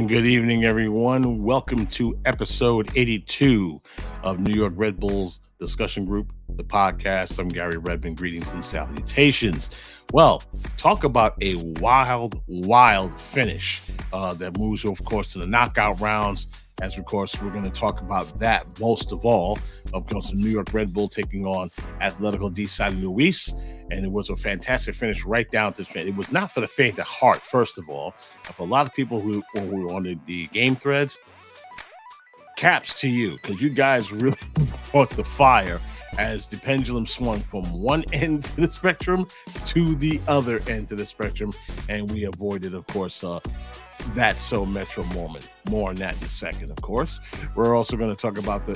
And good evening, everyone. Welcome to episode 82 of New York Red Bulls Discussion Group, the podcast. I'm Garry Redmond. Greetings and salutations. Well, talk about a wild finish that moves, of course, to the knockout rounds. As, of course, we're going to talk about that most of all. Of course, the New York Red Bull taking on Atletico de San Luis. And it was a fantastic finish right down to the end. It was not for the faint of heart, first of all. And for a lot of people who were on the game threads, caps to you, because you guys really fought the fire as the pendulum swung from one end to the spectrum to the other end to the spectrum. And we avoided, of course, that so Metro moment. More on that in a second, of course. We're also going to talk about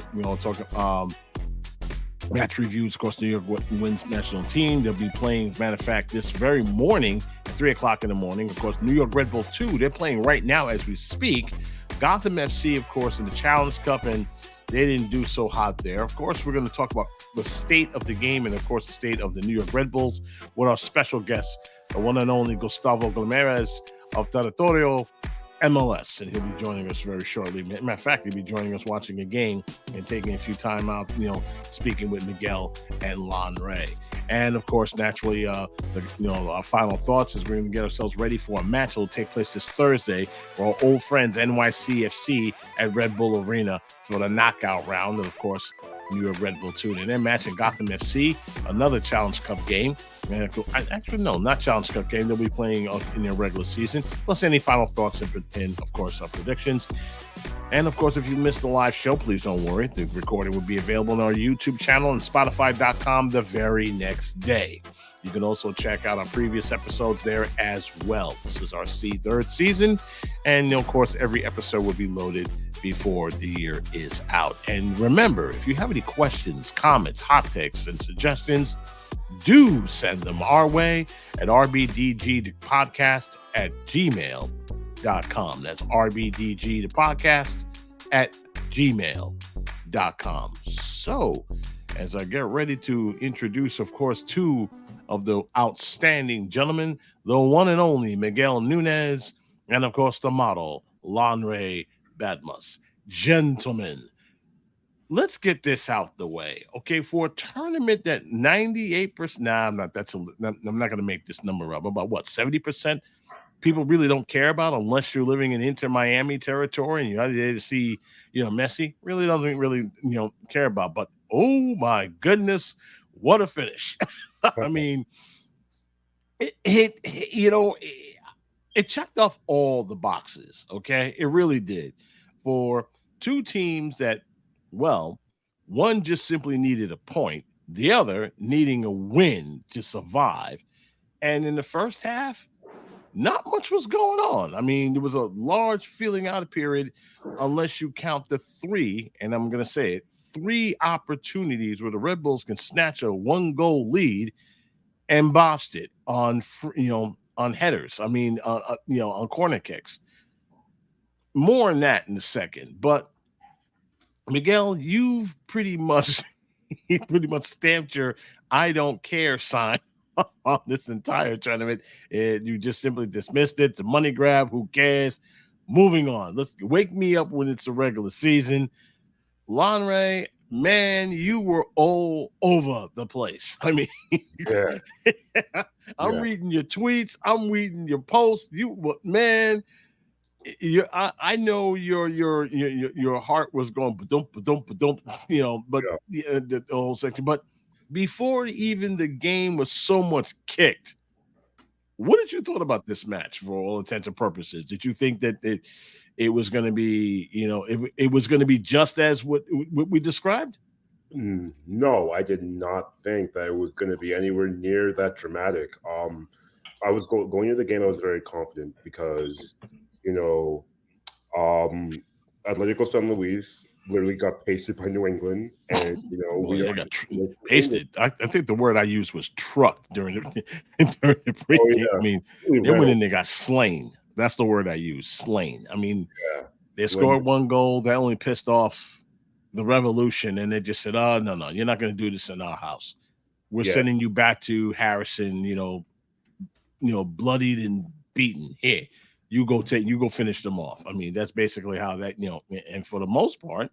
match reviews. Of course, New York Women's national team. They'll be playing, matter of fact, this very morning at 3 o'clock in the morning. Of course, New York Red Bull 2, they're playing right now as we speak. Gotham FC, of course, in the Challenge Cup, and they didn't do so hot there. Of course, we're going to talk about the state of the game and, of course, the state of the New York Red Bulls with our special guest, the one and only Gustavo Guimarães of Território, MLS, and he'll be joining us very shortly. Matter of fact, he'll be joining us watching a game and taking a few time out, speaking with Miguel and Lanre. And of course, naturally, our final thoughts is we're going to get ourselves ready for a match that will take place this Thursday for our old friends NYCFC at Red Bull Arena for the knockout round. And of course, New York Red Bull 2. And then matching Gotham FC, another Challenge Cup game. Actually, no, not Challenge Cup game. They'll be playing in their regular season. Plus any final thoughts and of course, our predictions. And of course, if you missed the live show, please don't worry. The recording will be available on our YouTube channel and Spotify.com the very next day. You can also check out our previous episodes there as well. This is our third season. And of course, every episode will be loaded before the year is out. And remember, if you have any questions, comments, hot takes, and suggestions, do send them our way at NYRBDG at gmail.com. That's NYRBDG at gmail.com. So, as I get ready to introduce, of course, two of the outstanding gentlemen, the one and only Miguel Nunez, and of course the model Lanre Badmus. Gentlemen, let's get this out the way. Okay, for a tournament that 98%, I'm not going to make this number up. About what, 70% people really don't care about unless you're living in Inter Miami territory and you're there to see, Messi. Really doesn't really, care about. But oh my goodness, what a finish! I mean, it checked off all the boxes. Okay, it really did for two teams that, well, one just simply needed a point, the other needing a win to survive. And in the first half, not much was going on. I mean, there was a large feeling out period, unless you count the three, and I'm going to say it, three opportunities where the Red Bulls can snatch a 1-goal lead and botched it on headers. I mean, on corner kicks. More on that in a second. But Miguel, you've pretty much stamped your "I don't care" sign on this entire tournament. You just simply dismissed it. It's a money grab. Who cares? Moving on. Let's wake me up when it's a regular season. Lanre, man, you were all over the place. I mean, yeah. I'm reading your tweets. I'm reading your posts. Man, I know your heart was going ba-dump, but the whole section. But before even the game was so much kicked, what did you thought about this match for all intents and purposes? Did you think that it was going to be, it was going to be just as what we described? No, I did not think that it was going to be anywhere near that dramatic. I was going into the game, I was very confident because, Atletico San Luis literally got pasted by New England, and we got pasted. I think the word I used was trucked during the pregame. I mean, they went in, they got slain. That's the word I used, slain. I mean, they scored 1 goal. That only pissed off the Revolution, and they just said, "Oh no, you're not going to do this in our house. We're sending you back to Harrison. Bloodied and beaten here." you go finish them off. I mean, that's basically how that, and for the most part,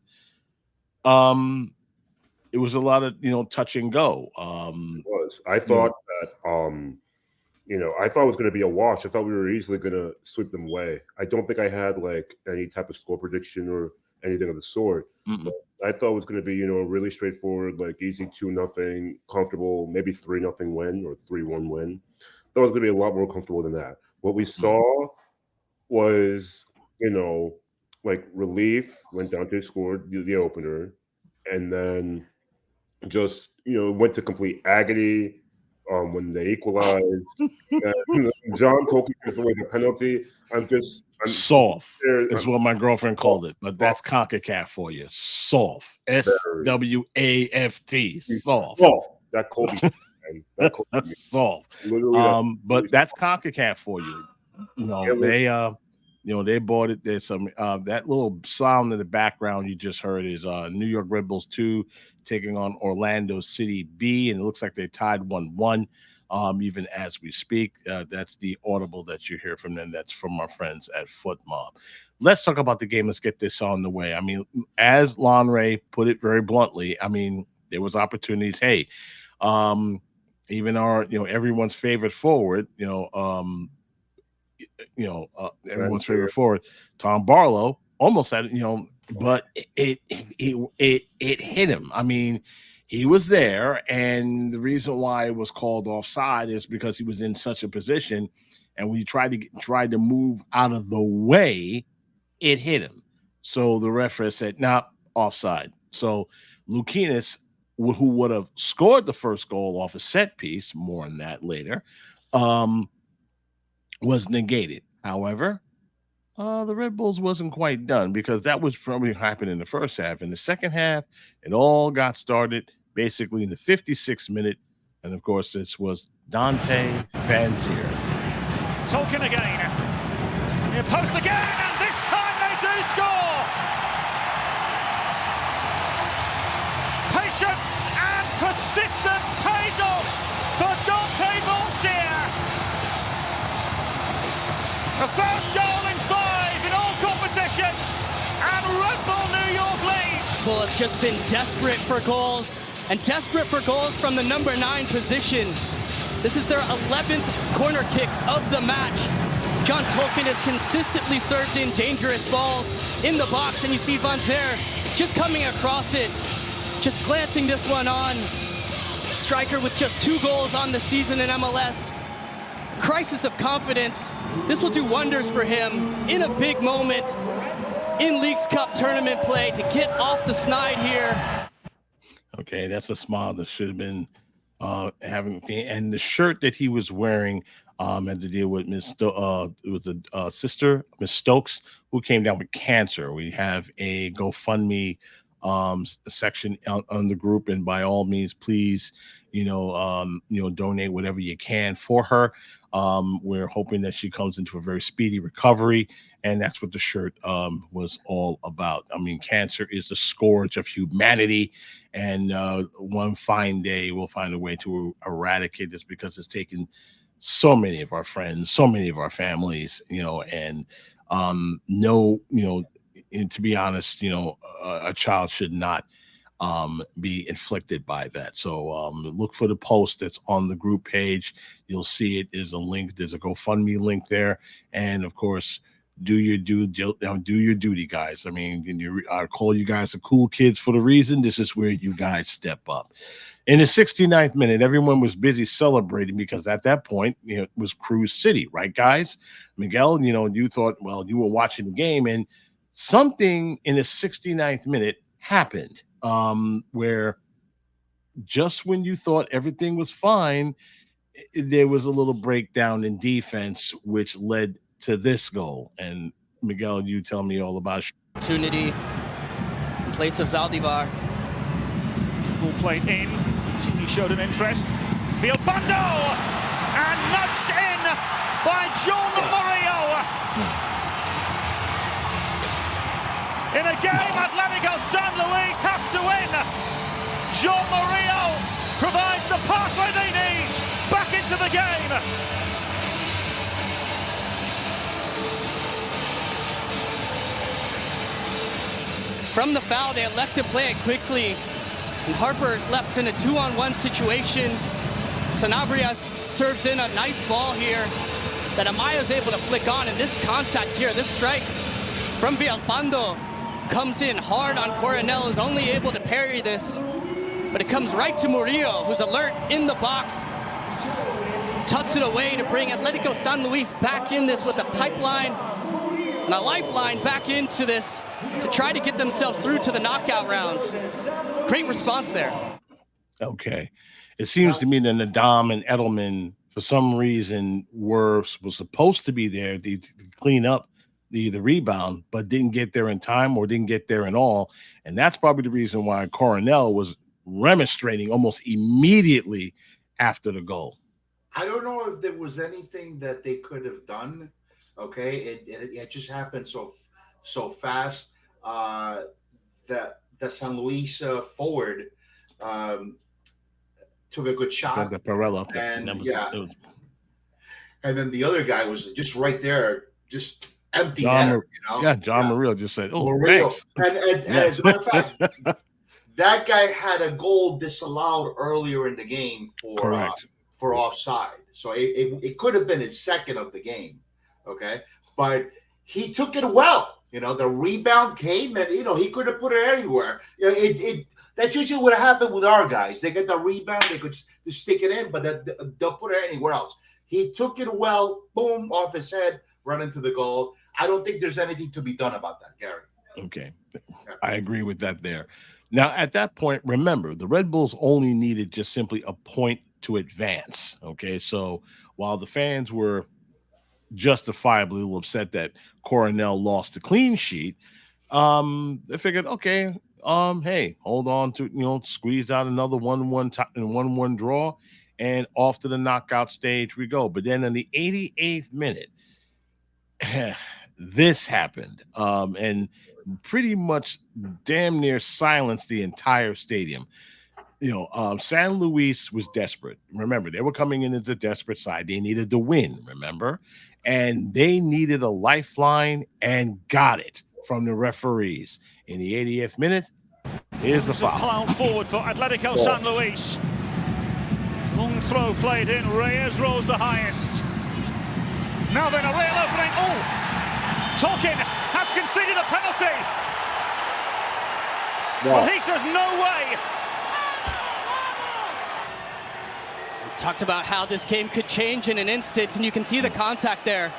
it was a lot of, touch and go. It was. I thought that, I thought it was going to be a wash. I thought we were easily going to sweep them away. I don't think I had like any type of score prediction or anything of the sort. But I thought it was going to be, a really straightforward, like easy 2-0, comfortable, maybe 3-0 win or 3-1 win. I thought it was going to be a lot more comfortable than that. What we saw was, like relief when Dante scored the opener, and then just went to complete agony when they equalized. John Tolkien gives away the penalty. I'm soft. That's what my girlfriend called it, but that's CONCACAF for you. Soft. SWAFT. Soft. That Kobe. That's soft. But that's CONCACAF for you. They bought it. There's some that little sound in the background you just heard is New York Red Bulls 2 taking on Orlando City B, and it looks like they tied 1-1 even as we speak. That's the audible that you hear from them. That's from our friends at Foot Mob. Let's talk about the game. Let's get this on the way. I mean, as Lanre put it very bluntly, I mean, there was opportunities. Hey, even our everyone's favorite forward, everyone's favorite forward, Tom Barlow, almost had it, but it hit him. I mean, he was there, and the reason why it was called offside is because he was in such a position, and when he tried to move out of the way, it hit him. So the referee said, "Nah, offside." So Lukinis, who would have scored the first goal off a set piece, more on that later, was negated. However, the Red Bulls wasn't quite done, because that was probably happened in the first half. In the second half, it all got started basically in the 56th minute. And of course, this was Dante Vanzeir. Tolkien again. Near post again, and this time they do score. Patience and persistence pays off for Dante Vanzeir. The first goal in 5 in all competitions, and Red Bull New York lead. Bull have just been desperate for goals, and desperate for goals from the number 9 position. This is their 11th corner kick of the match. John Tolkien has consistently served in dangerous balls in the box, and you see Vanzeir just coming across it, just glancing this one on. Striker with just 2 goals on the season in MLS. Crisis of confidence. This will do wonders for him in a big moment in Leagues Cup tournament play to get off the snide here. Okay, that's a smile that should have been having, and the shirt that he was wearing had to deal with it was a sister, Miss Stokes, who came down with cancer. We have a GoFundMe section on the group, and by all means, please, donate whatever you can for her. We're hoping that she comes into a very speedy recovery, and that's what the shirt was all about. I mean, cancer is the scourge of humanity, and one fine day we'll find a way to eradicate this, because it's taken so many of our friends, so many of our families, and and to be honest, a child should not be inflicted by that. So look for the post that's on the group page. You'll see it is a link. There's a GoFundMe link there, and of course, do your duty, guys. I mean, I call you guys the cool kids for the reason. This is where you guys step up. In the 69th minute, everyone was busy celebrating, because at that point, it was Cruise City, right, guys? Miguel, you thought, well, you were watching the game, and something in the 69th minute happened, where just when you thought everything was fine, there was a little breakdown in defense, which led to this goal. And Miguel, you tell me all about it. Opportunity in place of Zaldivar. Ball played in. He showed an interest. Bilbando, and nudged in by John Murillo. In a game Atletico de San Luis have to win, John Murillo provides the pathway they need back into the game. from the foul, they elect to play it quickly. And Harper is left in a 2-on-1 situation. Sanabria serves in a nice ball here that Amaya's able to flick on. And this contact here, this strike from Villalpando comes in hard on Coronel, who's only able to parry this. But it comes right to Murillo, who's alert in the box. Tucks it away to bring Atletico San Luis back in this with a pipeline and a lifeline back into this to try to get themselves through to the knockout round. Great response there. Okay. It seems to me that Nadam and Edelman, for some reason, was supposed to be there to clean up the rebound, but didn't get there in time or didn't get there at all. And that's probably the reason why Coronel was remonstrating almost immediately after the goal. I don't know if there was anything that they could have done. Okay, it just happened so fast. That the San Luis forward took a good shot. The Perella. And and then the other guy was just right there, just empty net, John Murillo just said, "Oh, Murillo." thanks." And as a matter of fact, that guy had a goal disallowed earlier in the game for offside. So it could have been his second of the game. Okay. But he took it well. The rebound came and, he could have put it anywhere. That usually would have happened with our guys. They get the rebound, they could just stick it in, but they'll put it anywhere else. He took it well, boom, off his head, run into the goal. I don't think there's anything to be done about that, Garry. Okay. I agree with that there. Now, at that point, remember, the Red Bulls only needed just simply a point to advance. Okay. So while the fans were justifiably a little upset that Coronel lost the clean sheet, they figured, okay, hey, hold on to, squeeze out another 1-1 draw, and off to the knockout stage we go. But then in the 88th minute, this happened, and pretty much damn near silenced the entire stadium. San Luis was desperate. Remember, they were coming in as a desperate side. They needed to win, remember? And they needed a lifeline and got it from the referees. In the 80th minute, here's the foul. Ploughed forward for Atletico San Luis. Long throw played in. Reyes rolls the highest. Now then, a real opening. Oh! Tolkien has conceded a penalty. Well, he says no way. Talked about how this game could change in an instant, and you can see the contact there.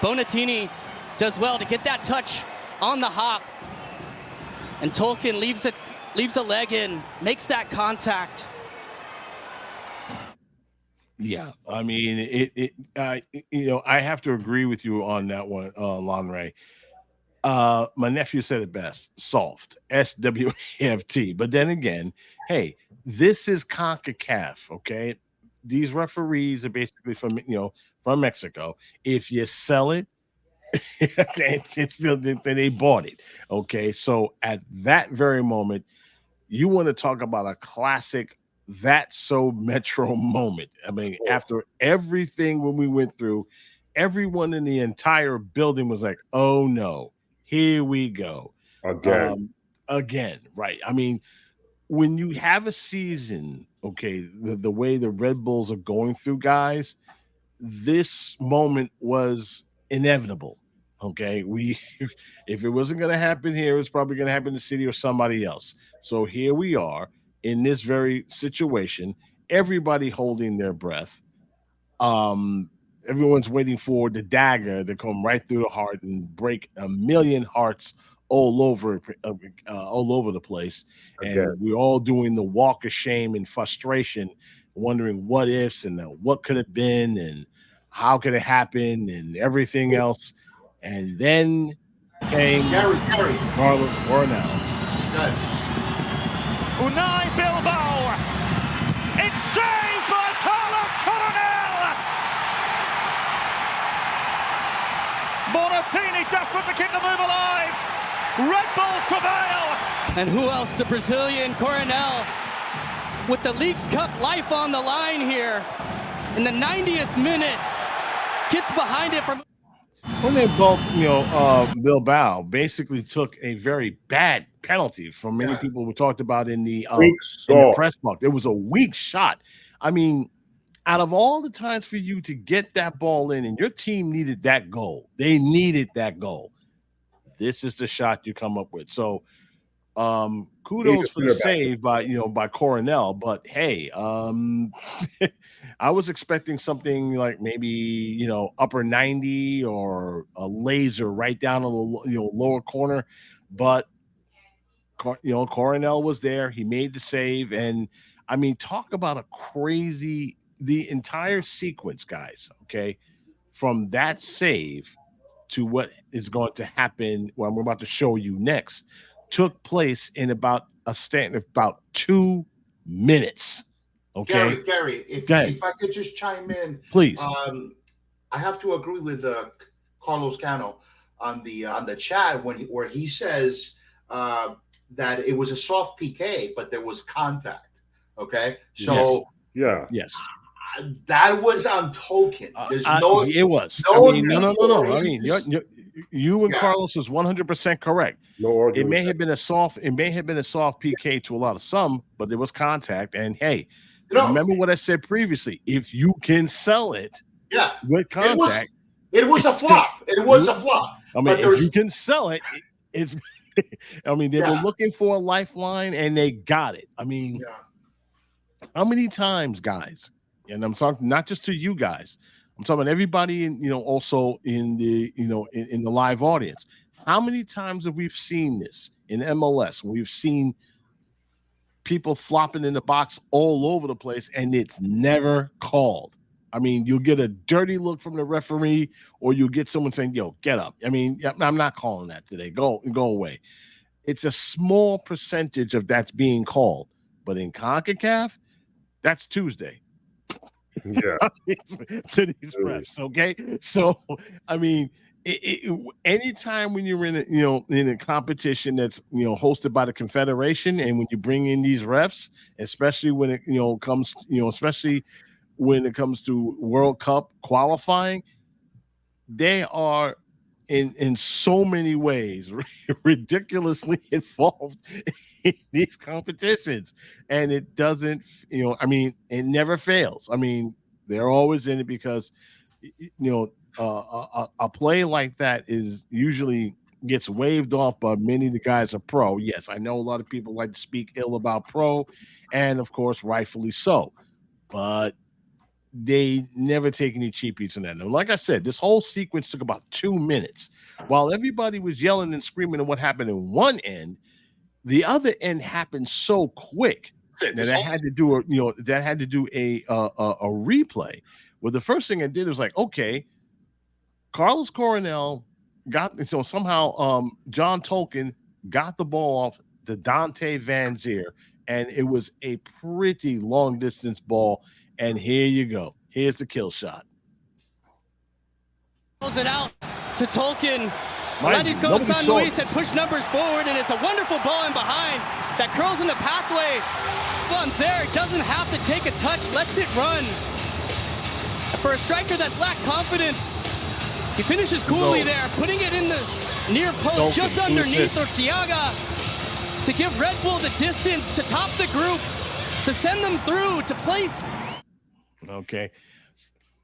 Bonatini does well to get that touch on the hop, and Tolkien leaves a leg in, makes that contact. Yeah, I mean, I have to agree with you on that one, Lanre. My nephew said it best: soft, S-W-A-F-T. But then again, hey, this is CONCACAF, okay? These referees are basically from Mexico. If you sell it, it's still they bought it. Okay, so at that very moment, you want to talk about a classic That's So Metro moment. I mean, after everything when we went through, everyone in the entire building was like, "Oh no, here we go again." Right? I mean, when you have a season, okay, the way the Red Bulls are going through, guys, this moment was inevitable. Okay, if it wasn't going to happen here, it's probably going to happen in the city or somebody else. So here we are in this very situation, everybody holding their breath. Everyone's waiting for the dagger to come right through the heart and break a million hearts all over the place. And we're all doing the walk of shame and frustration, wondering what ifs and what could have been and how could it happen and everything else. And then came Garry. Carlos Coronel. Unai Bilbao. It's saved by Carlos Coronel. Bonatini desperate to keep the move alive. Red Bulls prevail. And who else? The Brazilian Coronel with the Leagues Cup life on the line here. In the 90th minute, gets behind it from... Bilbao basically took a very bad penalty from many people we talked about in the press box. It was a weak shot. I mean, out of all the times for you to get that ball in, and your team needed that goal, they needed that goal. This is the shot you come up with. So, kudos for the save by Coronel. But hey, I was expecting something like maybe upper 90 or a laser right down in the lower corner, but Coronel was there. He made the save, and I mean, talk about a crazy the entire sequence, guys. Okay, from that save to what is going to happen, what I'm about to show you next, took place in about 2 minutes. Okay, Garry, if I could just chime in, please. I have to agree with Carlos Cano on the chat where he says that it was a soft PK, but there was contact. Okay, so yes. That was on token. It was. No. I mean, you and Carlos is 100% correct. It may have been a soft PK to a lot of some, but there was contact. And hey, remember what I said previously? If you can sell it, with contact, it was a flop. It was a flop. I mean, if you can sell it, it's. I mean, they were looking for a lifeline, and they got it. I mean, how many times, guys? And I'm talking not just to you guys. I'm talking about everybody also in the in the live audience. How many times have we seen this in MLS? We've seen people flopping in the box all over the place, and it's never called. I mean, you'll get a dirty look from the referee, or you'll get someone saying, "Yo, get up." I mean, I'm not calling that today. Go away. It's a small percentage of that's being called, but in CONCACAF, that's Tuesday. Yeah, to these refs. Okay, so I mean, anytime when you're in a competition that's hosted by the Confederation, and when you bring in these refs, especially when it comes especially when it comes to World Cup qualifying, they are in so many ways ridiculously involved in these competitions, and it doesn't I mean, it never fails. I mean, they're always in it because a play like that is usually gets waved off by many of the guys are pro. Yes, I know a lot of people like to speak ill about pro, and of course rightfully so, but they never take any cheapies in that. And like I said, this whole sequence took about 2 minutes. While everybody was yelling and screaming at what happened in one end, the other end happened so quick that I had to do a replay. Well, the first thing I did was like, okay, Carlos Coronel got somehow John Tolkien got the ball off the Dante Van Zier, and it was a pretty long distance ball. And here you go. Here's the kill shot. Pulls it out to Tolkien. Atletico de San Luis had pushed numbers forward, and it's a wonderful ball in behind that curls in the pathway. Van Zier doesn't have to take a touch, lets it run. For a striker that's lacked confidence, he finishes coolly there, putting it in the near post just underneath Urquiaga to give Red Bull the distance to top the group, to send them through to place. Okay,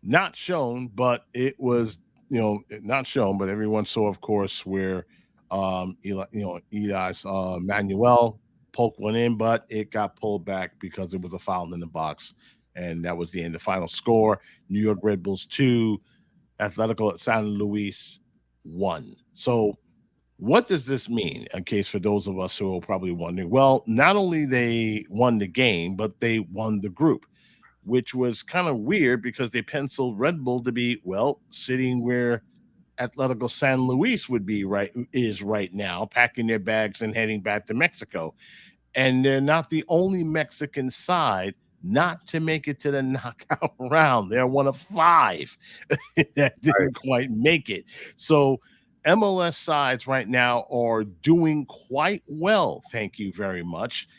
not shown, but it was not shown, but everyone saw, of course, where Eli's Manuel poked one in, but it got pulled back because it was a foul in the box, and that was the end. The final score: New York Red Bulls 2, Atletico de San Luis 1. So, what does this mean? In case for those of us who are probably wondering, well, not only they won the game, but they won the group, which was kind of weird because they penciled Red Bull to be, sitting where Atletico San Luis would be right now, packing their bags and heading back to Mexico. And they're not the only Mexican side not to make it to the knockout round. They're one of 5 that didn't quite make it. So MLS sides right now are doing quite well. Thank you very much.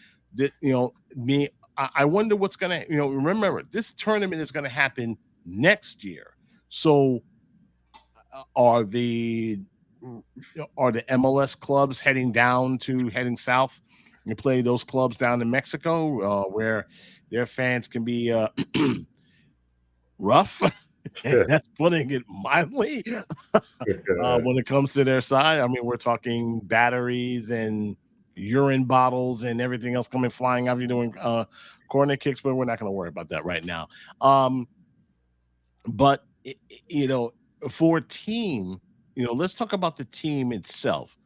I wonder what's going to, remember, this tournament is going to happen next year. So are the MLS clubs heading south and play those clubs down in Mexico, where their fans can be rough. And that's putting it mildly. When it comes to their side, I mean, we're talking batteries and urine bottles and everything else coming flying after you're doing corner kicks, but we're not going to worry about that right now. But for a team, let's talk about the team itself.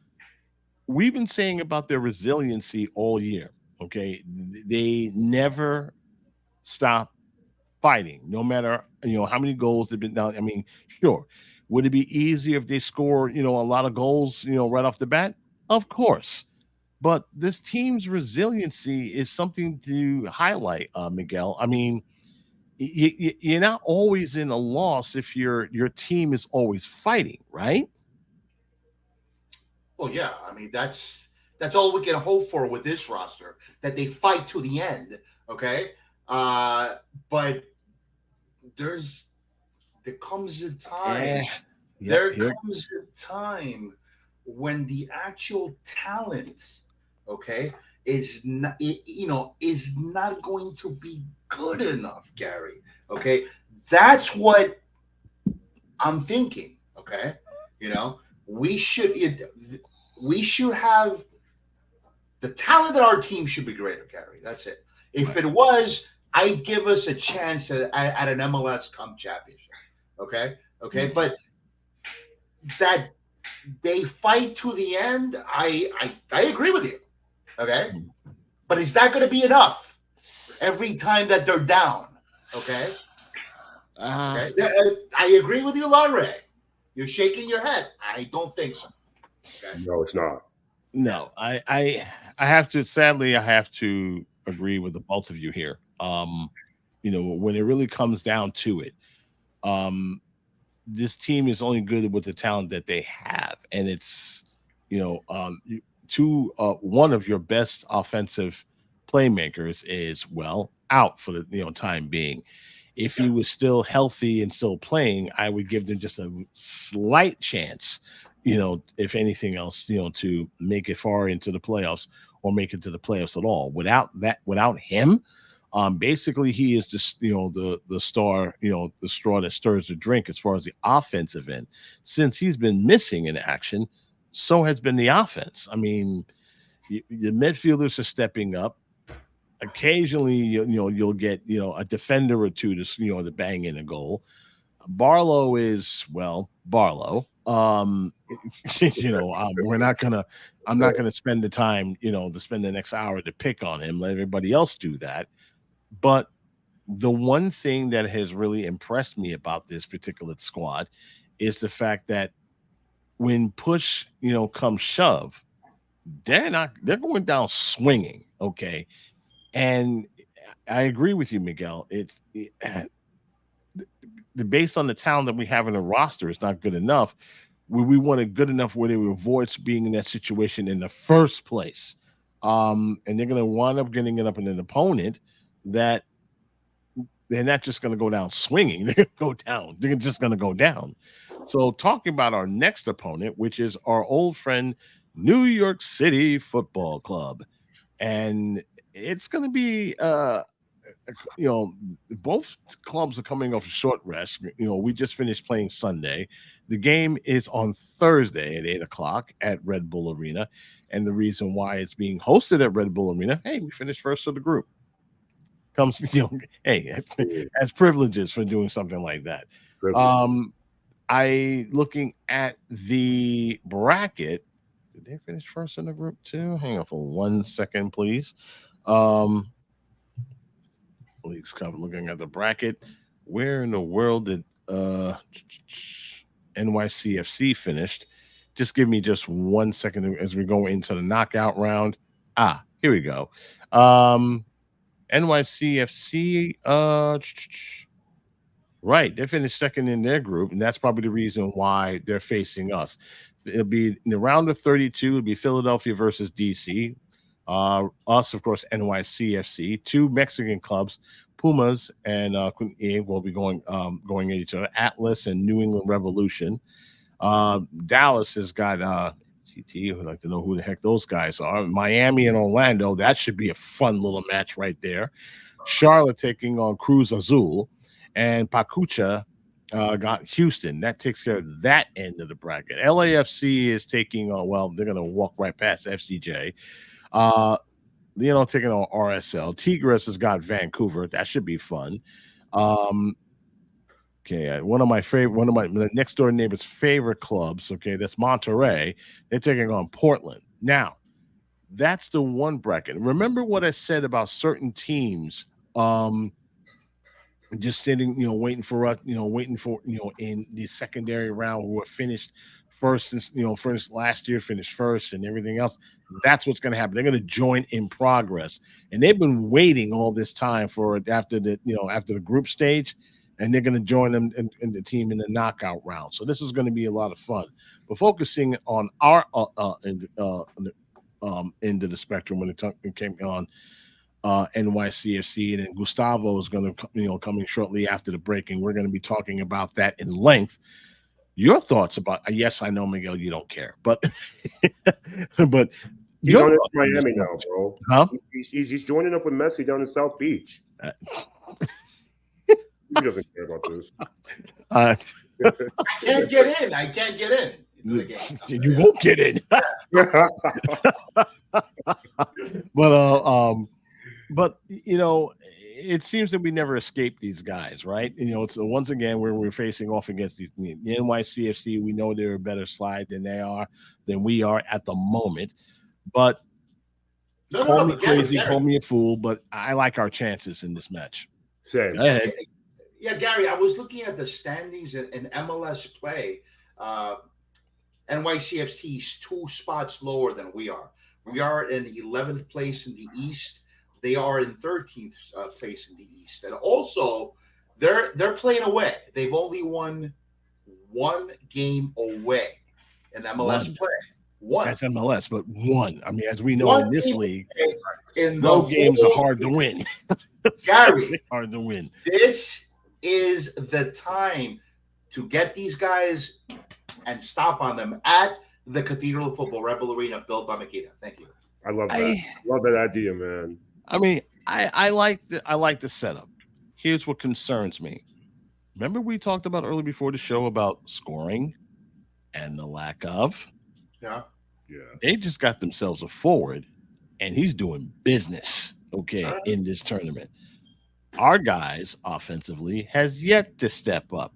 We've been saying about their resiliency all year. Okay, they never stop fighting, no matter how many goals they've been down. I mean, sure, would it be easier if they score a lot of goals right off the bat? Of course, but this team's resiliency is something to highlight, Miguel. I mean, you're not always in a loss if your team is always fighting, right? Well, yeah. I mean, that's all we can hope for with this roster, that they fight to the end. Okay, but there comes a time. Comes a time when the actual talent, okay, is not going to be good enough, Garry. Okay, that's what I'm thinking. Okay, we should have the talent that our team should be greater, Garry. That's it. If it was, I'd give us a chance at an MLS Cup championship. Okay, but that they fight to the end, I agree with you. Okay, but is that going to be enough every time that they're down? Okay, I agree with you, Lanre. You're shaking your head. I don't think so. Okay? No, it's not. No, I have to. Sadly, I have to agree with the both of you here. When it really comes down to it, this team is only good with the talent that they have, and it's one of your best offensive playmakers is out for the time being. If he was still healthy and still playing, I would give them just a slight chance, if anything else, to make it far into the playoffs or make it to the playoffs at all. Without him, basically he is just the star, the straw that stirs the drink as far as the offensive end. Since he's been missing in action, so has been the offense. I mean, the midfielders are stepping up. Occasionally, you'll get a defender or two to bang in a goal. Barlow is Barlow. I'm not gonna spend the time to spend the next hour to pick on him. Let everybody else do that. But the one thing that has really impressed me about this particular squad is the fact that when push comes shove, they're going down swinging. Okay. And I agree with you, Miguel. Based on the talent that we have in the roster, it's not good enough. We want it good enough where they avoid being in that situation in the first place. And they're going to wind up getting it up in an opponent that they're not just going to go down swinging. They're going to go down. They're just going to go down. So talking about our next opponent, which is our old friend, New York City Football Club. And it's going to be, both clubs are coming off a short rest. We just finished playing Sunday. The game is on Thursday at 8:00 at Red Bull Arena. And the reason why it's being hosted at Red Bull Arena, hey, we finished first of the group. Comes, hey, as privileges for doing something like that. Looking at the bracket, did they finish first in the group too? Hang on for 1 second, please. Leagues Cup, looking at the bracket. Where in the world did NYCFC finished? Just give me just 1 second as we go into the knockout round. Here we go. NYCFC, right, they finished second in their group, and that's probably the reason why they're facing us. It'll be in the round of 32. It'll be Philadelphia versus DC. Us, of course, NYCFC. Two Mexican clubs, Pumas and will be going at each other. Atlas and New England Revolution. Dallas has got TT. Would like to know who the heck those guys are. Miami and Orlando. That should be a fun little match right there. Charlotte taking on Cruz Azul, and Pachuca got Houston. That takes care of that end of the bracket. LAFC is taking on. Well, they're going to walk right past FCJ. Taking on RSL. Tigres has got Vancouver. That should be fun. Okay, one of my next door neighbor's favorite clubs. Okay, that's Monterrey. They're taking on Portland. Now, that's the one bracket. Remember what I said about certain teams, just sitting, waiting for us, in the secondary round who were finished first, since finished last year, finished first, and everything else. That's what's going to happen. They're going to join in progress, and they've been waiting all this time for after the group stage. And they're going to join them in the team in the knockout round. So this is going to be a lot of fun. But focusing on our end of the spectrum when it came on NYCFC, and then Gustavo is going to coming shortly after the break, and we're going to be talking about that in length. Your thoughts about? Yes, I know, Miguel, you don't care, but but he's going to Miami now, bro. Huh? He's joining up with Messi down in South Beach. He doesn't care about this. I can't get in. Into the game. You won't get in. But it seems that we never escape these guys, right? It's once again where we're facing off against the NYCFC. We know they're a better slide than we are at the moment. But call me crazy, call me a fool, but I like our chances in this match. Same. Go ahead. Yeah, Gary, I was looking at the standings in MLS play. NYCFC is 2 spots lower than we are. We are in 11th place in the East. They are in 13th place in the East. And also, they're playing away. They've only won 1 game away in MLS play. 1. That's MLS, but 1. I mean, as we know in this league, those games are hard to win. Gary, hard to win. This is the time to get these guys and stop on them at the Cathedral Football Rebel Arena built by Makita. Thank you. I love that. Love that idea, man. I mean, I like the setup. Here's what concerns me. Remember we talked about earlier before the show about scoring and the lack of? Yeah. They just got themselves a forward, and he's doing business, in this tournament. Our guys offensively has yet to step up,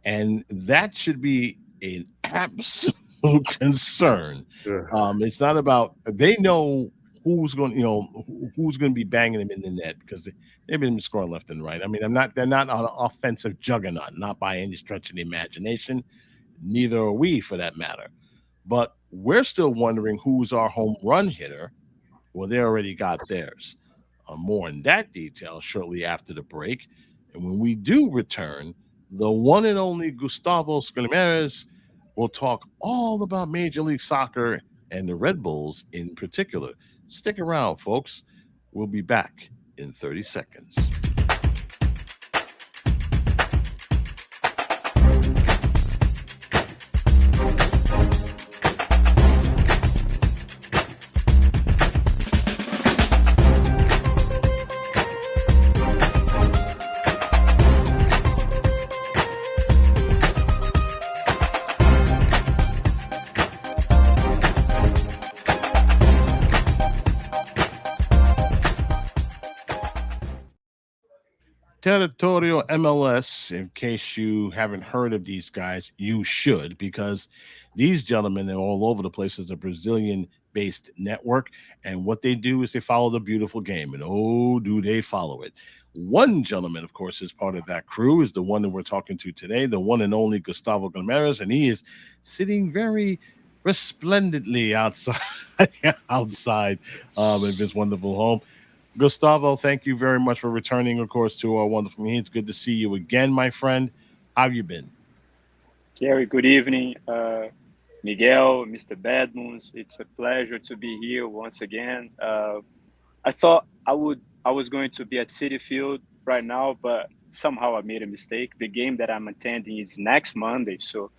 and that should be an absolute concern. It's not about they know who's going to be banging them in the net because they've been scoring left and right. I mean, they're not an offensive juggernaut, not by any stretch of the imagination. Neither are we, for that matter. But we're still wondering who's our home run hitter. Well, they already got theirs. More in that detail shortly after the break. And when we do return, the one and only Gustavo Guimarães will talk all about Major League Soccer and the Red Bulls in particular. Stick around, folks. We'll be back in 30 seconds. Território MLS, in case you haven't heard of these guys, you should, because these gentlemen are all over the place. It's a Brazilian-based network, and what they do is they follow the beautiful game, and oh, do they follow it. One gentleman, of course, is part of that crew, is the one that we're talking to today, the one and only Gustavo Guimarães, and he is sitting very resplendently outside of his wonderful home. Gustavo, thank you very much for returning, of course, to our wonderful meeting. It's good to see you again, my friend. How have you been? Gary, good evening. Miguel, Mr. Badmoons, it's a pleasure to be here once again. I thought I was going to be at Citi Field right now, but somehow I made a mistake. The game that I'm attending is next Monday, so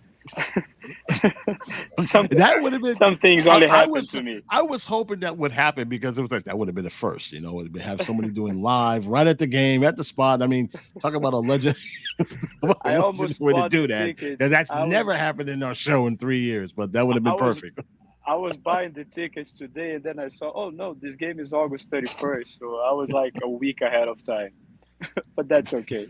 That would have been some things only happen to me. I was hoping that would happen because it was like that would have been the first, would have somebody doing live right at the game at the spot. I mean, talk about a legend. I almost way to bought do the that. tickets. That's never happened in our show in 3 years, but that would have been perfect. I was buying the tickets today, and then I saw, oh no, this game is August 31st. So I was like a week ahead of time. But that's okay.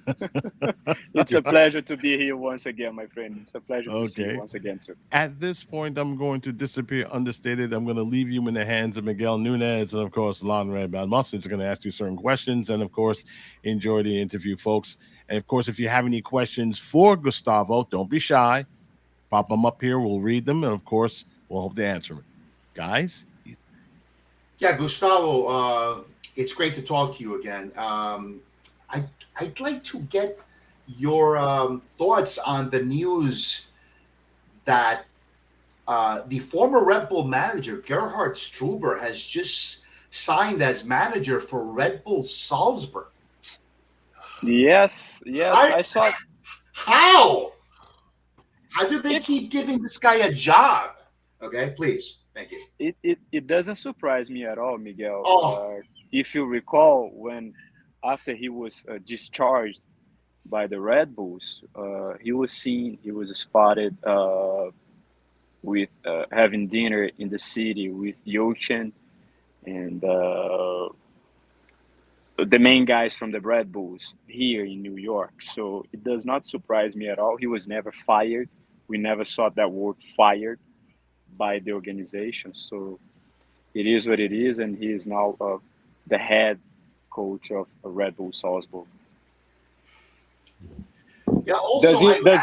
It's a pleasure to be here once again, my friend. It's a pleasure to see you once again, too. At this point, I'm going to disappear understated. I'm going to leave you in the hands of Miguel Nunez and, of course, Lanre Badmustin is going to ask you certain questions. And, of course, enjoy the interview, folks. And, of course, if you have any questions for Gustavo, don't be shy. Pop them up here. We'll read them. And, of course, we'll hope to answer them. Guys? Yeah, Gustavo, it's great to talk to you again. I'd like to get your thoughts on the news that the former Red Bull manager, Gerhard Struber, has just signed as manager for Red Bull Salzburg. Yes, I saw it. How? How do they keep giving this guy a job? Okay, please. Thank you. It doesn't surprise me at all, Miguel. Oh. If you recall, after he was discharged by the Red Bulls, he was spotted with having dinner in the city with Yochin and the main guys from the Red Bulls here in New York. So it does not surprise me at all. He was never fired. We never saw that word fired by the organization. So it is what it is, and he is now the head coach of Red Bull Salzburg. Yeah. Also, does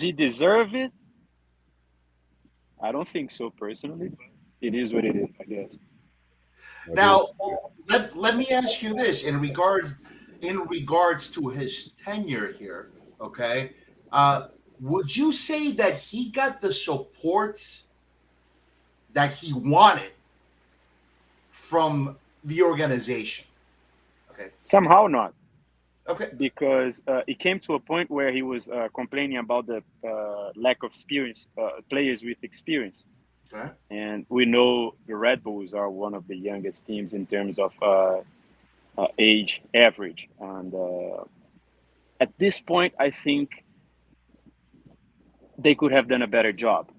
he deserve it? I don't think so personally. It is what it is, I guess. Now, let me ask you this in regards to his tenure here. Okay, would you say that he got the support that he wanted from the organization? Okay. Somehow not. Okay. Because it came to a point where he was complaining about the lack of experience, players with experience. Okay. And we know the Red Bulls are one of the youngest teams in terms of age average. And at this point, I think they could have done a better job.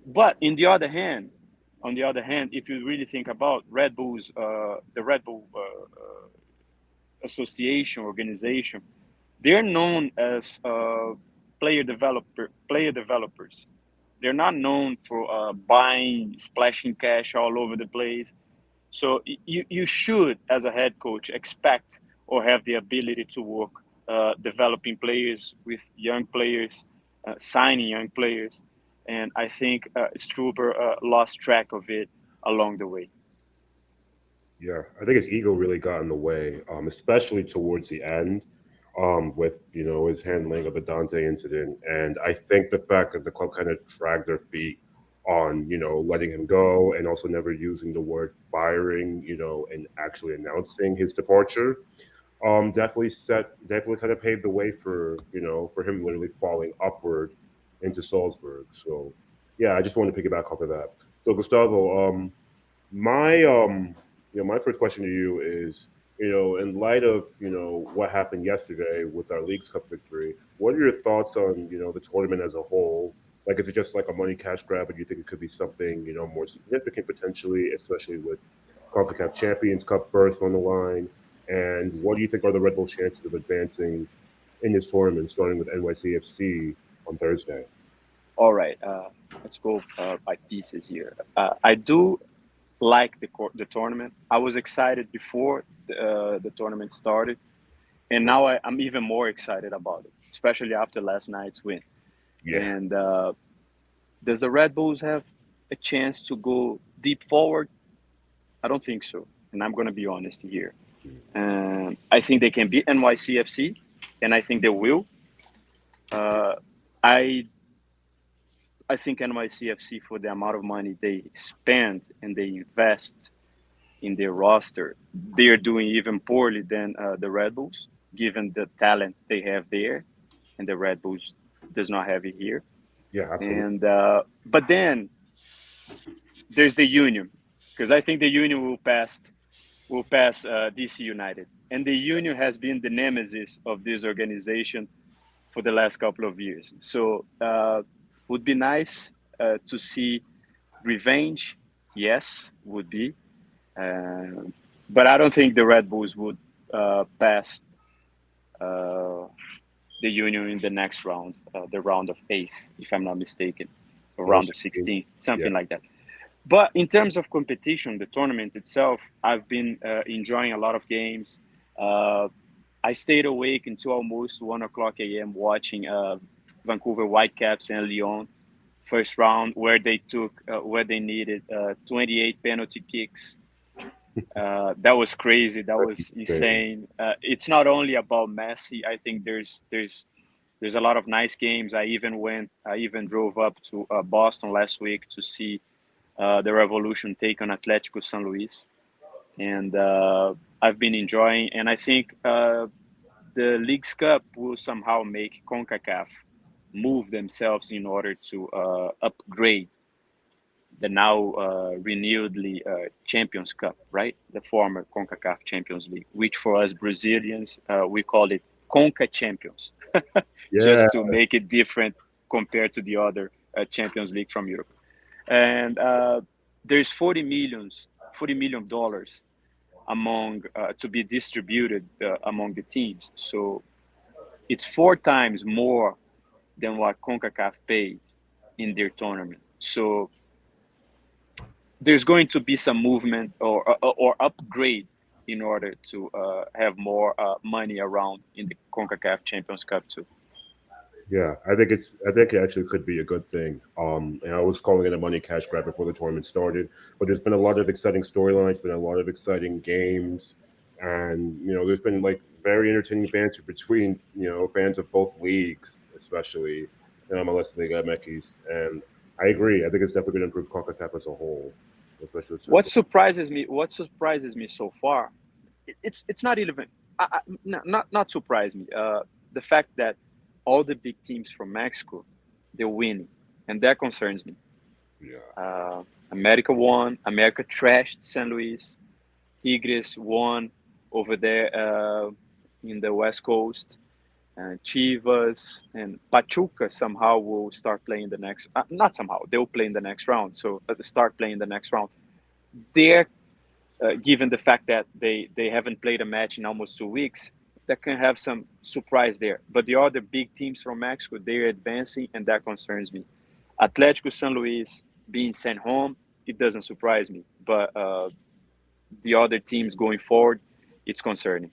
But on the other hand, if you really think about Red Bulls, the Red Bull association organization, they're known as player developers. They're not known for buying, splashing cash all over the place. So you should, as a head coach, expect or have the ability to work developing players with young players, signing young players. And I think Struber lost track of it along the way. Yeah, I think his ego really got in the way, especially towards the end, with his handling of the Dante incident. And I think the fact that the club kind of dragged their feet on letting him go, and also never using the word firing, and actually announcing his departure, definitely kind of paved the way for him literally falling upward into Salzburg. So yeah, I just want to piggyback off of that. So Gustavo, my first question to you is, in light of, what happened yesterday with our Leagues Cup victory, what are your thoughts on, the tournament as a whole? Like, is it just like a money cash grab, or do you think it could be something, more significant potentially, especially with CONCACAF Champions Cup berth on the line? And what do you think are the Red Bull chances of advancing in this tournament, starting with NYCFC on Thursday? All right, let's go by pieces here. I do like the tournament. I was excited before the tournament started, and now I'm even more excited about it, especially after last night's win. Yeah. And does the Red Bulls have a chance to go deep forward? I don't think so, and I'm going to be honest here. I think they can beat NYCFC, and I think they will. I think NYCFC, for the amount of money they spend and they invest in their roster, they are doing even poorly than the Red Bulls, given the talent they have there. And the Red Bulls does not have it here. Yeah, absolutely. And but then there's the Union, because I think the Union will pass DC United, and the Union has been the nemesis of this organization for the last couple of years. So would be nice to see revenge. Yes, would be, but I don't think the Red Bulls would pass the Union in the next round, the round of 8th, if I'm not mistaken, or round of 16th, something like that. But in terms of competition, the tournament itself, I've been enjoying a lot of games. I stayed awake until almost 1:00 a.m. watching Vancouver Whitecaps and Lyon first round, where they needed 28 penalty kicks. That was crazy. That was insane. It's not only about Messi. I think there's a lot of nice games. I even drove up to Boston last week to see the Revolution take on Atletico de San Luis, and I've been enjoying. And I think the Leagues Cup will somehow make CONCACAF move themselves in order to upgrade the now renewedly Champions Cup, right? The former CONCACAF Champions League, which for us Brazilians, we call it CONCA Champions, just to make it different compared to the other Champions League from Europe. And there's $40 million among to be distributed among the teams. So it's 4 times more than what CONCACAF paid in their tournament. So there's going to be some movement or upgrade in order to have more money around in the CONCACAF Champions Cup too. Yeah, I think it actually could be a good thing. And I was calling it a money cash grab before the tournament started, but there's been a lot of exciting storylines, been a lot of exciting games, and there's been like very entertaining banter between fans of both leagues, especially MLS and Liga MX. And I agree. I think it's definitely going to improve CONCACAF as a whole. Especially what surprises me so far, it's not even not surprise me. The fact that all the big teams from Mexico, they're winning, and that concerns me. Yeah. America won. America trashed San Luis. Tigres won over there in the West Coast. Chivas and Pachuca somehow will start playing the next. Not somehow, they'll play in the next round. So start playing the next round. They're given the fact that they haven't played a match in almost 2 weeks, that can have some surprise there. But the other big teams from Mexico, they're advancing, and that concerns me. Atletico San Luis being sent home, it doesn't surprise me. But the other teams going forward, it's concerning.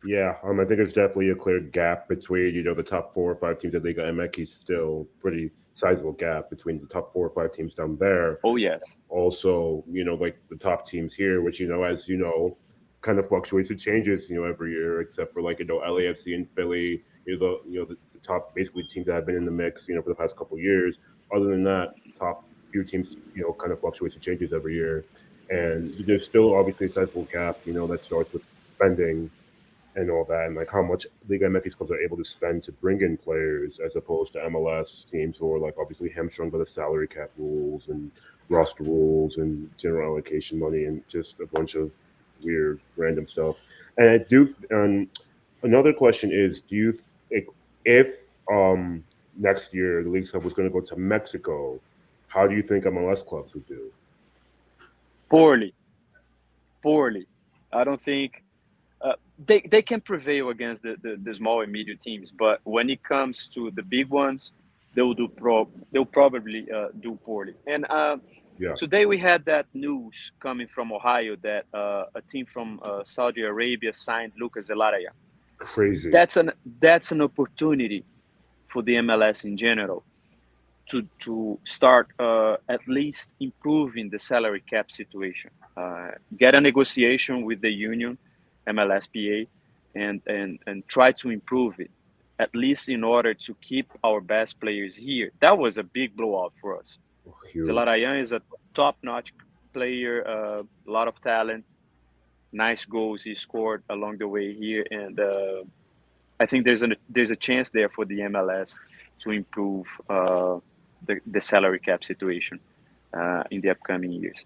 Yeah, I think it's definitely a clear gap between, the top 4 or 5 teams at Liga MX. Still pretty sizable gap between the top 4 or 5 teams down there. Oh, yes. Also, like the top teams here, which, as kind of fluctuates and changes, every year, except for like, LAFC and Philly, the top basically teams that have been in the mix, for the past couple of years. Other than that, top few teams, kind of fluctuates and changes every year. And there's still obviously a sizable gap, that starts with spending and all that, and like how much Liga MX clubs are able to spend to bring in players, as opposed to MLS teams who are like obviously hamstrung by the salary cap rules and roster rules and general allocation money and just a bunch of weird random stuff. And I do. Another question is: do you if next year the League Cup was going to go to Mexico, how do you think MLS clubs would do? Poorly. I don't think. They can prevail against the small and medium teams, but when it comes to the big ones, they'll probably do poorly. And today we had that news coming from Ohio that a team from Saudi Arabia signed Lucas Zelarayan. Crazy. That's an opportunity for the MLS in general to start at least improving the salary cap situation. Get a negotiation with the union, MLSPA, and try to improve it, at least in order to keep our best players here. That was a big blowout for us. Zelarayan is a top-notch player, a lot of talent, nice goals he scored along the way here, and I think there's a chance there for the MLS to improve the salary cap situation in the upcoming years.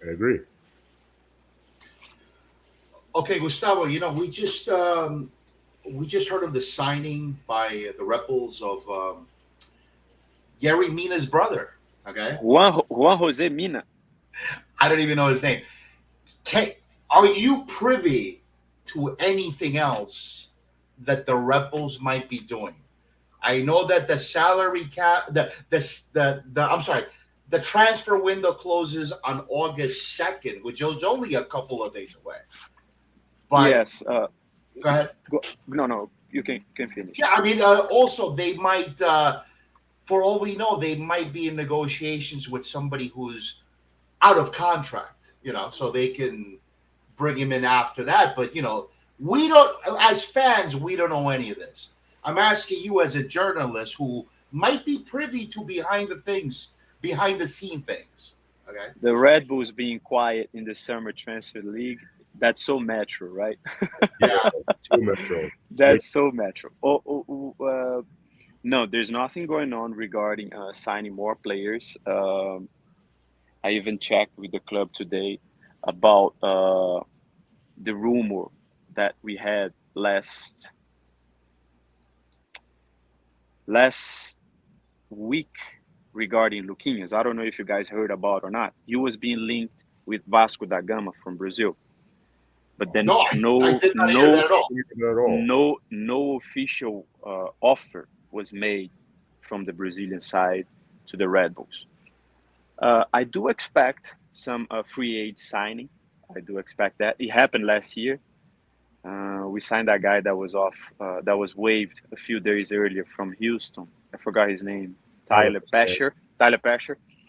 I agree. Okay, Gustavo, we just heard of the signing by the Rebels of Garry Mina's brother. Okay, Juan Jose Mina. I don't even know his name. Are you privy to anything else that the Rebels might be doing? I know that the salary cap, the transfer window closes on August 2nd, which is only a couple of days away. But Yes. Go ahead. No, you can finish. Yeah, I mean, also they might, for all we know, they might be in negotiations with somebody who's out of contract, so they can bring him in after that. But, we don't, as fans, we don't know any of this. I'm asking you as a journalist who might be privy to behind the scene things. Okay. The Red Bulls being quiet in the summer transfer league, that's so Metro, right? Yeah, so Metro. That's so Metro. No, there's nothing going on regarding signing more players. I even checked with the club today about the rumor that we had last week regarding Luquinhas. I don't know if you guys heard about or not. He was being linked with Vasco da Gama from Brazil. But then I did not hear that at all. No official offer was made from the Brazilian side to the Red Bulls. I do expect some free agent signing. I do expect that. It happened last year. We signed that guy that was waived a few days earlier from Houston. I forgot his name. Tyler Pesher.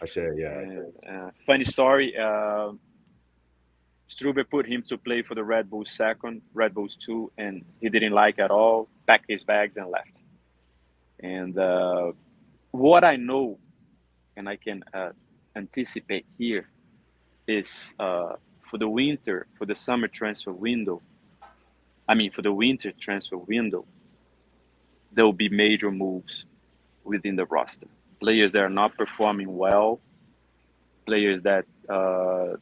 I said, yeah. Funny story. Struber put him to play for the Red Bulls 2nd, Red Bulls 2, and he didn't like at all, packed his bags and left. And what I know, and I can anticipate here, is for the winter transfer window, there will be major moves within the roster. Players that are not performing well, players that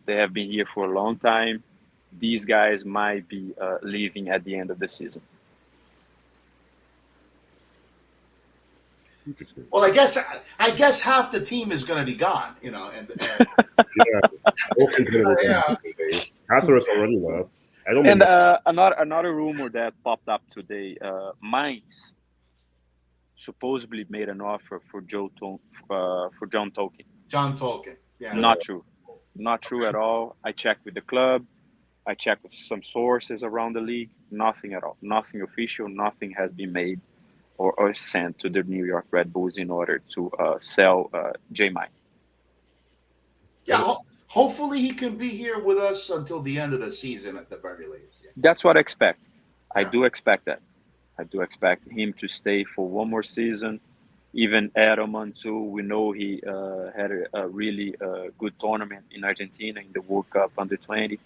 they have been here for a long time. These guys might be leaving at the end of the season. Interesting. Well, I guess half the team is going to be gone, and yeah. Hazardous already left. Another rumor that popped up today: Mainz supposedly made an offer for John Tolkien. John Tolkien. Yeah. Not true at all. I checked with the club. I checked with some sources around the league. Nothing at all. Nothing official. Nothing has been made or sent to the New York Red Bulls in order to sell J-Mine. Yeah, hopefully he can be here with us until the end of the season at the very least. Yeah. That's what I expect. Yeah. I do expect that. I do expect him to stay for one more season. Even Edelman too. We know he had a really good tournament in Argentina in the World Cup Under-20.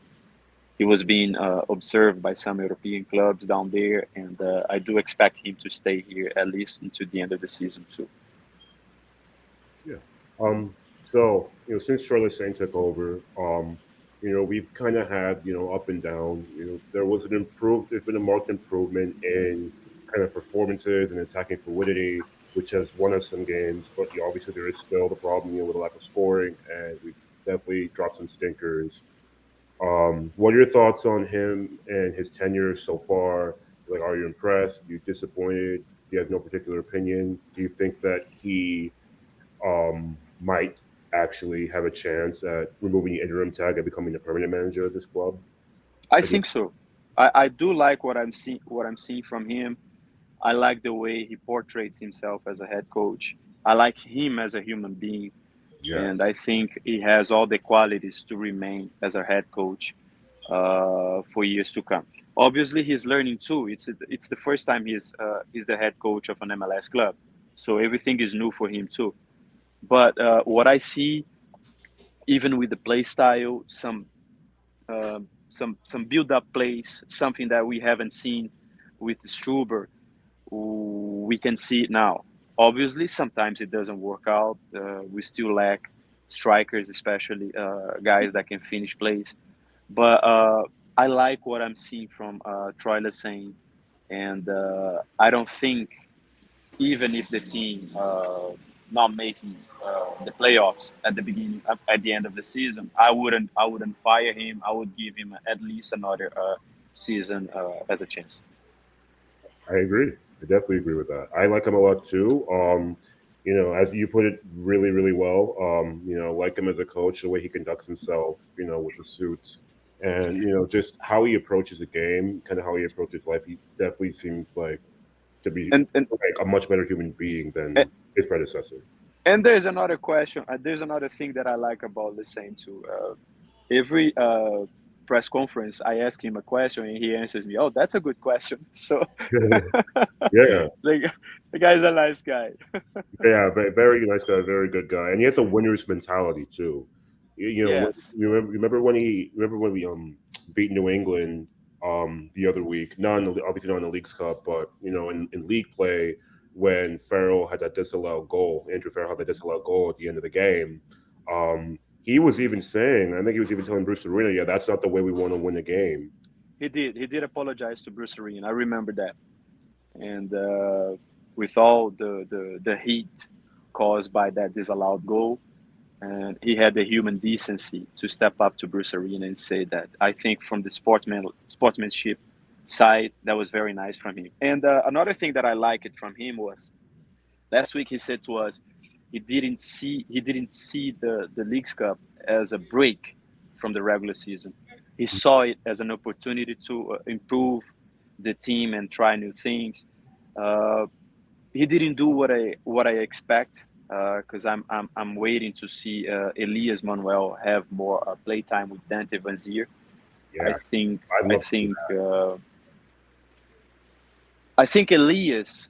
He was being observed by some European clubs down there, and I do expect him to stay here at least until the end of the season too. Yeah. So since Charlotte Saint took over, we've kind of had up and down. There's been a marked improvement in kind of performances and attacking fluidity, which has won us some games, but obviously there is still the problem with the lack of scoring, and we definitely dropped some stinkers. What are your thoughts on him and his tenure so far? Like, are you impressed? Are you disappointed? Do you have no particular opinion? Do you think that he might actually have a chance at removing the interim tag and becoming the permanent manager of this club? I think so. I do like what I'm seeing from him. I like the way he portrays himself as a head coach. I like him as a human being. Yes. And I think he has all the qualities to remain as a head coach for years to come. Obviously, he's learning too. It's the first time he's the head coach of an MLS club, so everything is new for him too. But what I see, even with the play style, some build-up plays, something that we haven't seen with Struber, we can see it now. Obviously, sometimes it doesn't work out. We still lack strikers, especially guys that can finish plays. But I like what I'm seeing from Troy Lesesne, and I don't think, even if the team not making the playoffs at the beginning, at the end of the season, I wouldn't fire him. I would give him at least another season as a chance. I agree. I definitely agree with that. I like him a lot too. You know, as you put it really, really well. You know, like him as a coach, the way he conducts himself, you know, with the suits, and you know, just how he approaches the game, kind of how he approaches life. He definitely seems like to be And like a much better human being than his predecessor. and there's another question. There's another thing that I like about Lesesne too. Every press conference, I ask him a question and he answers me, "Oh, that's a good question." So Yeah, the guy's a nice guy. yeah, very nice guy, very good guy, and he has a winner's mentality too. You know, Yes. remember when we beat New England the other week, obviously not in the League's Cup, but you know, in league play when Farrell had that disallowed goal, Andrew Farrell had that disallowed goal at the end of the game. He was even saying, I think he was even telling Bruce Arena, yeah, that's not the way we want to win the game. He did apologize to Bruce Arena. I remember that. And with all the heat caused by that disallowed goal, and he had the human decency to step up to Bruce Arena and say that. I think from the sportsmanship side, that was very nice from him. And another thing that I liked from him was last week he said to us he didn't see the League's Cup as a break from the regular season. He saw it as an opportunity to improve the team and try new things. He didn't do what I expect, because I'm waiting to see Elias Manuel have more playtime with Dante Vanzier. Yeah, I think Elias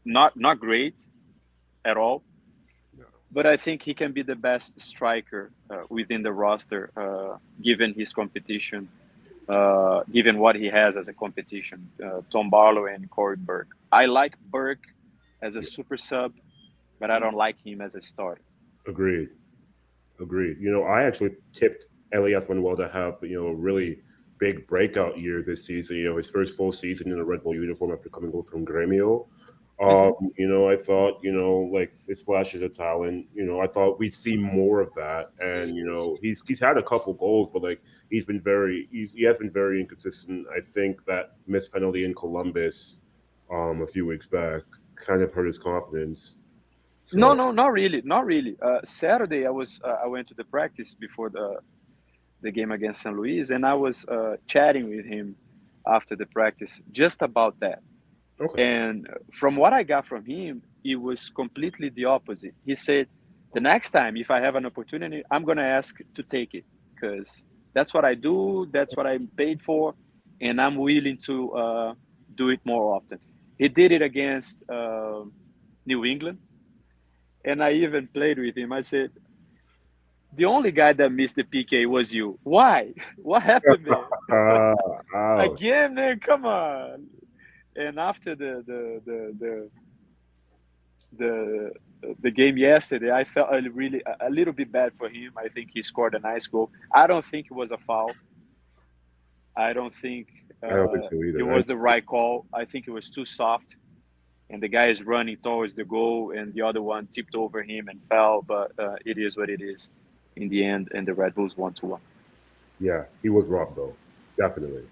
not great at all, but I think he can be the best striker within the roster, given his competition, given what he has as a competition. Tom Barlow and Corey Burke. I like Burke as a super sub, but I don't like him as a starter. Agreed. You know, I actually tipped Elias Manuel to have, you know, a really big breakout year this season. You know, his first full season in a Red Bull uniform after coming over from Grêmio. You know, I thought, you know, like his flashes of talent, you know, I thought we'd see more of that. And, you know, he's had a couple goals, but like he has been very inconsistent. I think that missed penalty in Columbus a few weeks back kind of hurt his confidence. So, No, not really. Saturday, I went to the practice before the game against San Luis, and I was chatting with him after the practice just about that. okay. And from what I got from him, it was completely the opposite. He said, the next time, if I have an opportunity, I'm going to ask to take it, because that's what I do, that's what I'm paid for, and I'm willing to do it more often. He did it against New England, and I even played with him. I said, the only guy that missed the PK was you. Why? What happened there? Again, man, come on. And after the game yesterday, I felt a little bit bad for him. I think he scored a nice goal. I don't think it was a foul. I don't think I don't think so either. it was the right call. I think it was too soft. And the guy is running towards the goal, and the other one tipped over him and fell. But it is what it is in the end, and the Red Bulls 1-1. Yeah, he was robbed though, definitely.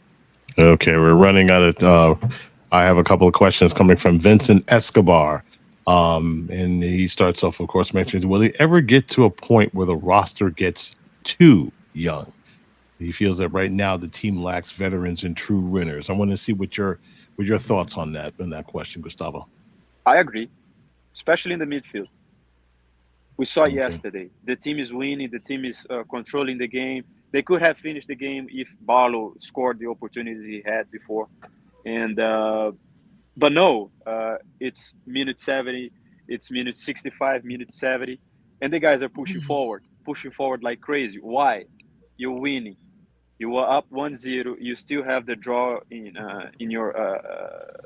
Okay, we're running out of. I have a couple of questions coming from Vincent Escobar, and he starts off, of course, mentioning, will he ever get to a point where the roster gets too young? He feels that right now the team lacks veterans and true winners. I want to see what your thoughts on that question, Gustavo. I agree, especially in the midfield. We saw yesterday. The team is winning. The team is controlling the game. They could have finished the game if Barlow scored the opportunity he had before. And but no, it's minute 70. It's minute 65, minute 70. And the guys are pushing forward like crazy. Why? You're winning. You were up 1-0. You still have the draw in your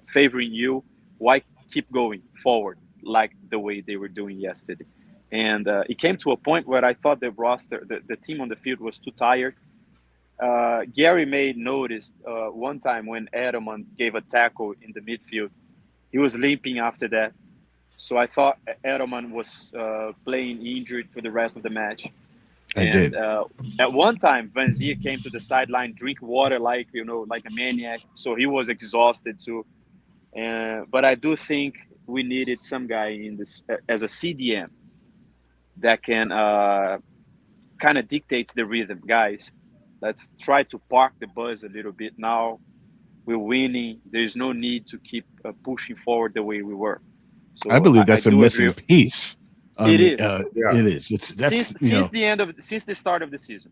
favoring you. Why keep going forward like the way they were doing yesterday? And it came to a point where I thought the roster, the team on the field was too tired. Garry made notice one time when Edelman gave a tackle in the midfield. He was limping after that. So I thought Edelman was playing injured for the rest of the match. And at one time, Van Zyl came to the sideline, drink water like a maniac. So he was exhausted too. But I do think we needed some guy in this as a CDM that can kind of dictate the rhythm. Guys, let's try to park the bus a little bit now. We're winning. There's no need to keep pushing forward the way we were. So I believe that's a missing piece. It is. It is. Since the start of the season,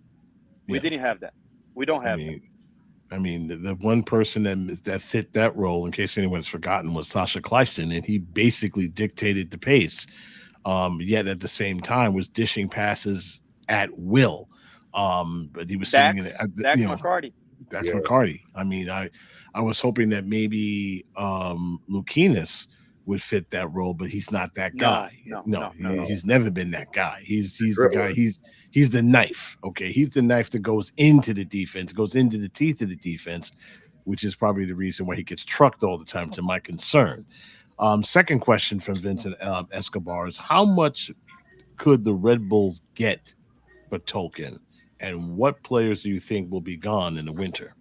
we didn't have that. We don't have that. I mean, the one person that fit that role, in case anyone's forgotten, was Sasha Kleiston, and he basically dictated the pace. Yet at the same time was dishing passes at will. But he was sitting in Dax McCarty. Dax McCarty. I mean, I was hoping that maybe Lukinas would fit that role, but he's not that guy. No, he's never been that guy. He's the guy. He's the knife. Okay, he's the knife that goes into the defense, goes into the teeth of the defense, which is probably the reason why he gets trucked all the time. To my concern. Second question from Vincent Escobar is: how much could the Red Bulls get for Tolkien, and what players do you think will be gone in the winter?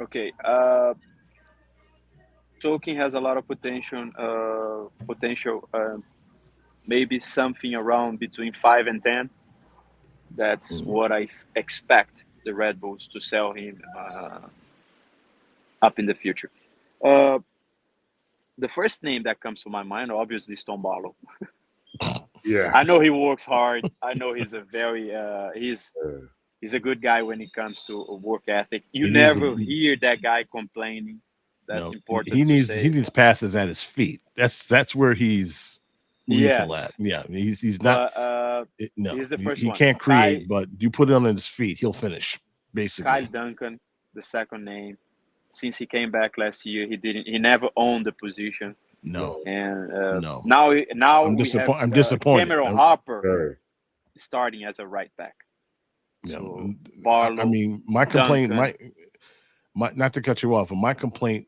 Okay. Tolkien has a lot of potential. Maybe something around between 5 and 10. That's what I expect the Red Bulls to sell him up in the future. The first name that comes to my mind, obviously, is Tom Barlow. I know he works hard. I know he's a very he's a good guy when it comes to work ethic. You never hear that guy complaining. That's important. He needs passes at his feet. That's where he's lethal at. Yeah, he's not. He's the first he one. Can't create, but you put it on his feet, he'll finish. Basically, Kyle Duncan, the second name. Since he came back last year, he never owned the position. No, and no. Now I'm disappointed. Cameron Harper starting as a right back. Yeah. So Barlow, I mean, my complaint, Duncan, my not to cut you off, but my complaint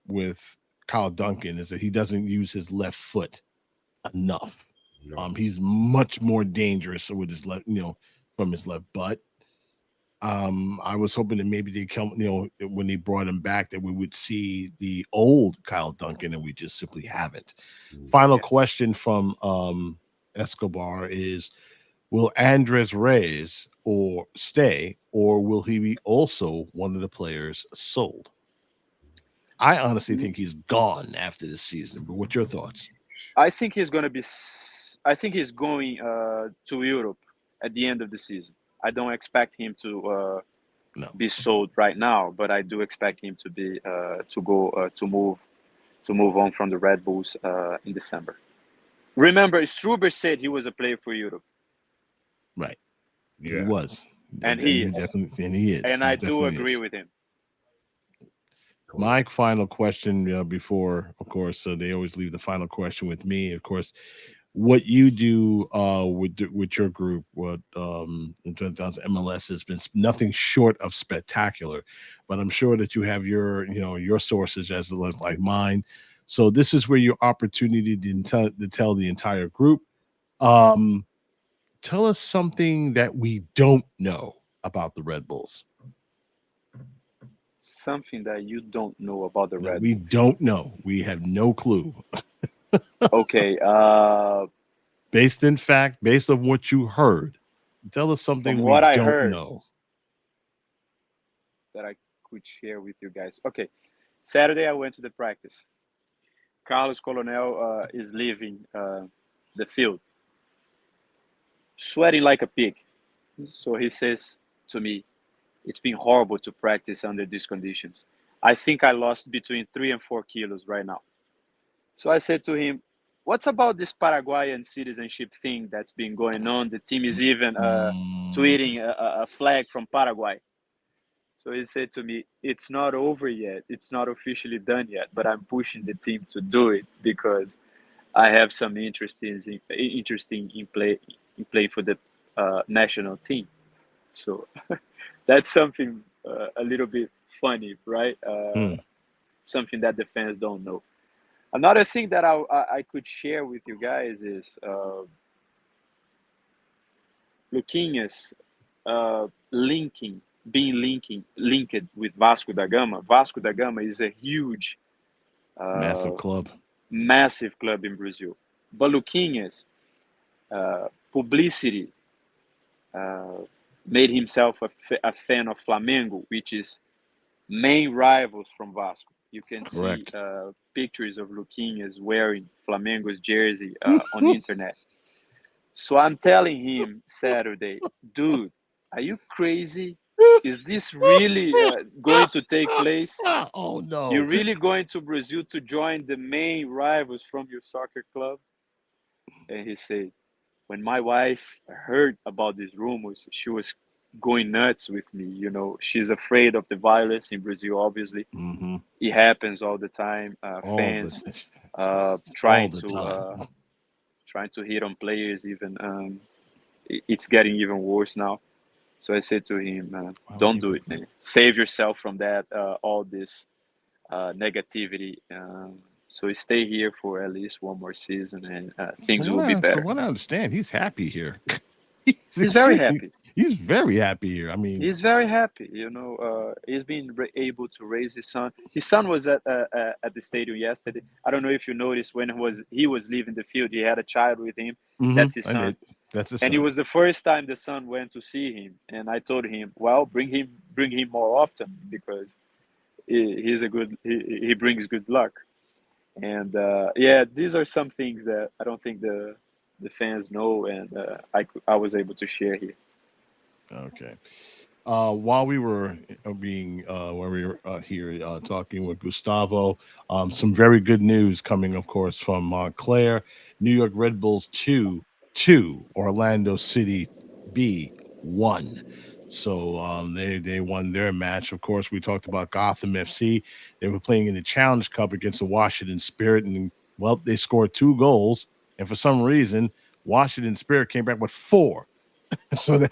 with Kyle Duncan is that he doesn't use his left foot enough. No. He's much more dangerous with his left, from his left butt. I was hoping that maybe they come, when they brought him back, that we would see the old Kyle Duncan, and we just simply haven't. Final question from Escobar is: will Andres Reyes stay, or will he be also one of the players sold? I honestly think he's gone after this season. But what's your thoughts? I think he's going to Europe at the end of the season. I don't expect him to be sold right now, but I do expect him to be to move on from the Red Bulls in December. Remember, Struber said he was a player for Europe. Right. Yeah. He was. And he is. And I do agree with him. My final question before, of course, they always leave the final question with me. Of course, what you do with your group, what in terms of MLS has been nothing short of spectacular. But I'm sure that you have your sources as like mine. So this is where your opportunity to tell the entire group. Tell us something that we don't know about the Red Bulls. Something that you don't know about the Red Bulls. We don't know. We have no clue. Okay. Based in fact, based on what you heard, tell us something we don't know that I could share with you guys. Okay. Saturday, I went to the practice. Carlos Coronel is leaving the field, sweating like a pig. So he says to me, it's been horrible to practice under these conditions. I think I lost between 3 and 4 kilos right now. So I said to him, what's about this Paraguayan citizenship thing that's been going on? The team is even tweeting a flag from Paraguay. So he said to me, it's not over yet. It's not officially done yet, but I'm pushing the team to do it because I have some interest in play for the national team. So that's something a little bit funny, right? Something that the fans don't know. Another thing that I could share with you guys is Luquinhas linked with Vasco da Gama. Vasco da Gama is a huge, massive club in Brazil. But Luquinhas, publicity, made himself a fan of Flamengo, which is main rivals from Vasco. You can see pictures of Luquinhas wearing Flamengo's jersey on the internet. So I'm telling him Saturday, dude, are you crazy? Is this really going to take place? Oh, no. You're really going to Brazil to join the main rivals from your soccer club? And he said, when my wife heard about these rumors, she was going nuts with me. You know, she's afraid of the violence in Brazil, obviously. It happens all the time. Fans trying to hit on players even. It's getting even worse now. So I said to him, don't do it, man. Save yourself from that, all this negativity. So stay here for at least one more season and things will be better. From what I understand, he's happy here. He's very happy. He's very happy here. I mean, he's very happy. You know, he's been able to raise his son. His son was at the stadium yesterday. I don't know if you noticed when he was leaving the field. He had a child with him. That's his son. That's his son. And it was the first time the son went to see him. And I told him, well, bring him more often because he brings good luck. And these are some things that I don't think the fans know, and I was able to share here. Okay. While we were here talking with Gustavo, some very good news coming, of course, from Montclair. New York Red Bulls 2, Orlando City B 1. So they won their match. Of course, we talked about Gotham FC. They were playing in the Challenge Cup against the Washington Spirit, and well, they scored 2 goals. And for some reason, Washington Spirit came back with 4. So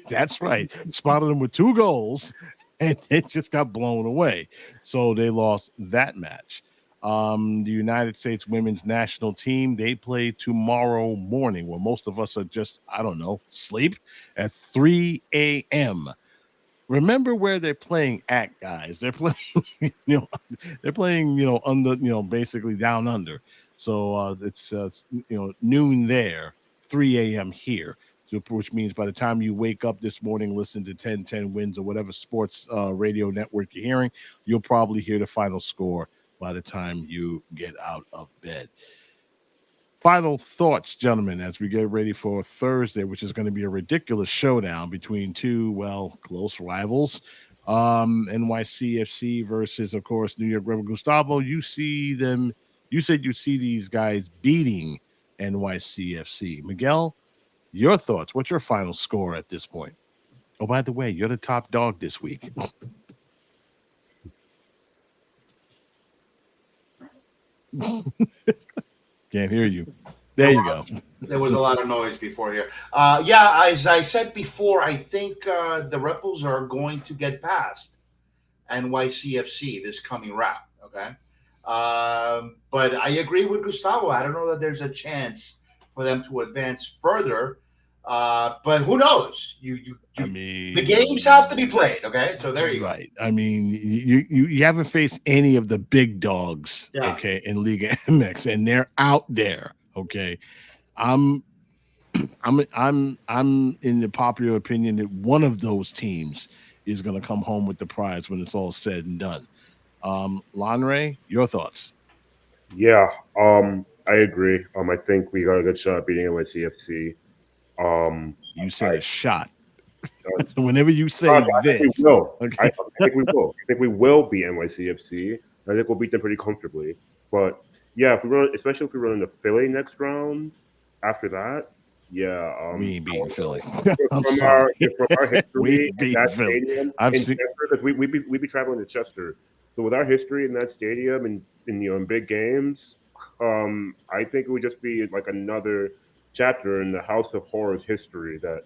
that's right. Spotted them with 2 goals, and it just got blown away. So they lost that match. The United States women's national team, they play tomorrow morning, where most of us are just, I don't know, sleep at 3 a.m. Remember where they're playing at, guys. They're playing, under, basically down under. So it's noon there, 3 a.m. here. Which means by the time you wake up this morning, listen to 10-10 Wins or whatever sports radio network you're hearing, you'll probably hear the final score by the time you get out of bed. Final thoughts, gentlemen, as we get ready for Thursday, which is going to be a ridiculous showdown between 2, close rivals. NYCFC versus, of course, New York Red Bull. Gustavo, you said you see these guys beating NYCFC. Miguel, your thoughts? What's your final score at this point? Oh, by the way, you're the top dog this week. Can't hear you. There you go. There was a lot of noise before here. As I said before, I think the Red Bulls are going to get past NYCFC this coming round. Okay. But I agree with Gustavo. I don't know that there's a chance for them to advance further. But who knows? The games have to be played. Okay. So there you go. Right. I mean, you haven't faced any of the big dogs. Yeah. Okay. In Liga MX, and they're out there. Okay. I'm in the popular opinion that one of those teams is going to come home with the prize when it's all said and done. Lanre, your thoughts? Yeah, I agree. I think we got a good shot at beating NYCFC. You said a shot. Whenever you say this, we will. Okay. I think we will. I think we will beat NYCFC. I think we'll beat them pretty comfortably. But Yeah, especially if we run into Philly next round. After that, yeah, we ain't beating Philly. if I'm from sorry. our We history ain't in beating that Philly. stadium I've in seen. Chester, because we be traveling to Chester. So with our history in that stadium and in big games, I think it would just be like another chapter in the House of Horrors history that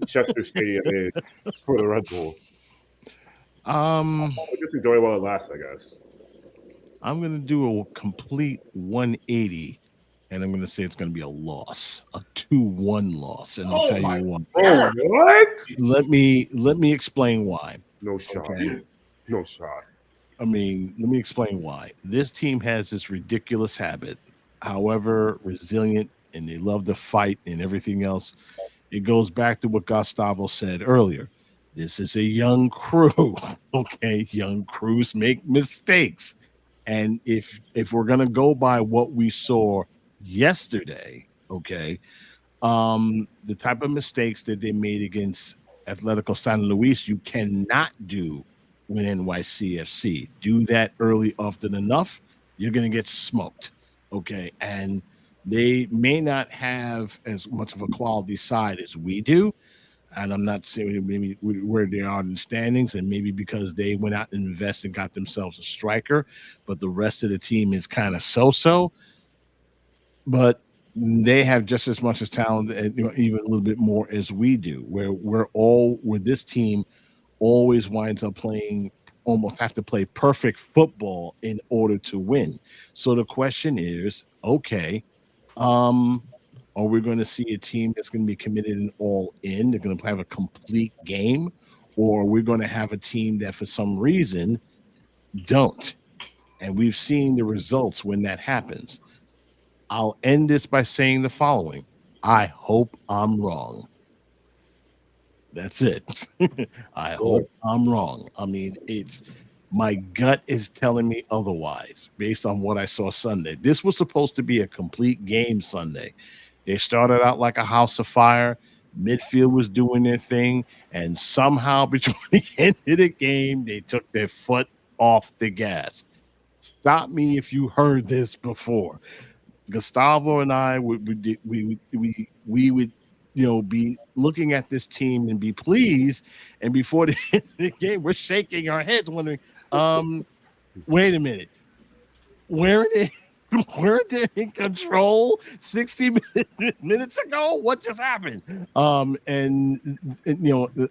Chester Stadium is for the Red Bulls. We'll just enjoy while it lasts, I guess. I'm gonna do a complete 180, and I'm gonna say it's gonna be a loss, a 2-1 loss, and I'll Oh tell my you why. Oh, what? Let me explain why. No shot. Okay. No shot. I mean, let me explain why. This team has this ridiculous habit, however resilient, and they love to fight and everything else. It goes back to what Gustavo said earlier. This is a young crew. Okay, young crews make mistakes. And if we're gonna go by what we saw yesterday, okay, the type of mistakes that they made against Atletico San Luis, you cannot do with NYCFC. Do that early often enough, you're going to get smoked. Okay. And they may not have as much of a quality side as we do. And I'm not saying maybe where they are in the standings, and maybe because they went out and invested and got themselves a striker, but the rest of the team is kind of so-so. But they have just as much as talent, and even a little bit more as we do. Where this team always winds up playing, almost have to play perfect football in order to win. So the question is, okay, um, are we going to see a team that's going to be committed and all in? They're going to have a complete game, or are we going to have a team that for some reason don't? And we've seen the results when that happens. I'll end this by saying the following. I hope I'm wrong. That's it. I Good. hope I'm wrong. I mean, it's my gut is telling me otherwise based on what I saw Sunday. This was supposed to be a complete game Sunday. They started out like a house of fire. Midfield was doing their thing, and somehow between the end of the game, they took their foot off the gas. Stop me if you heard this before. Gustavo and I would be looking at this team and be pleased, and before the end of the game, we're shaking our heads, wondering, wait a minute, where they weren't they in control 60 minutes ago? What just happened?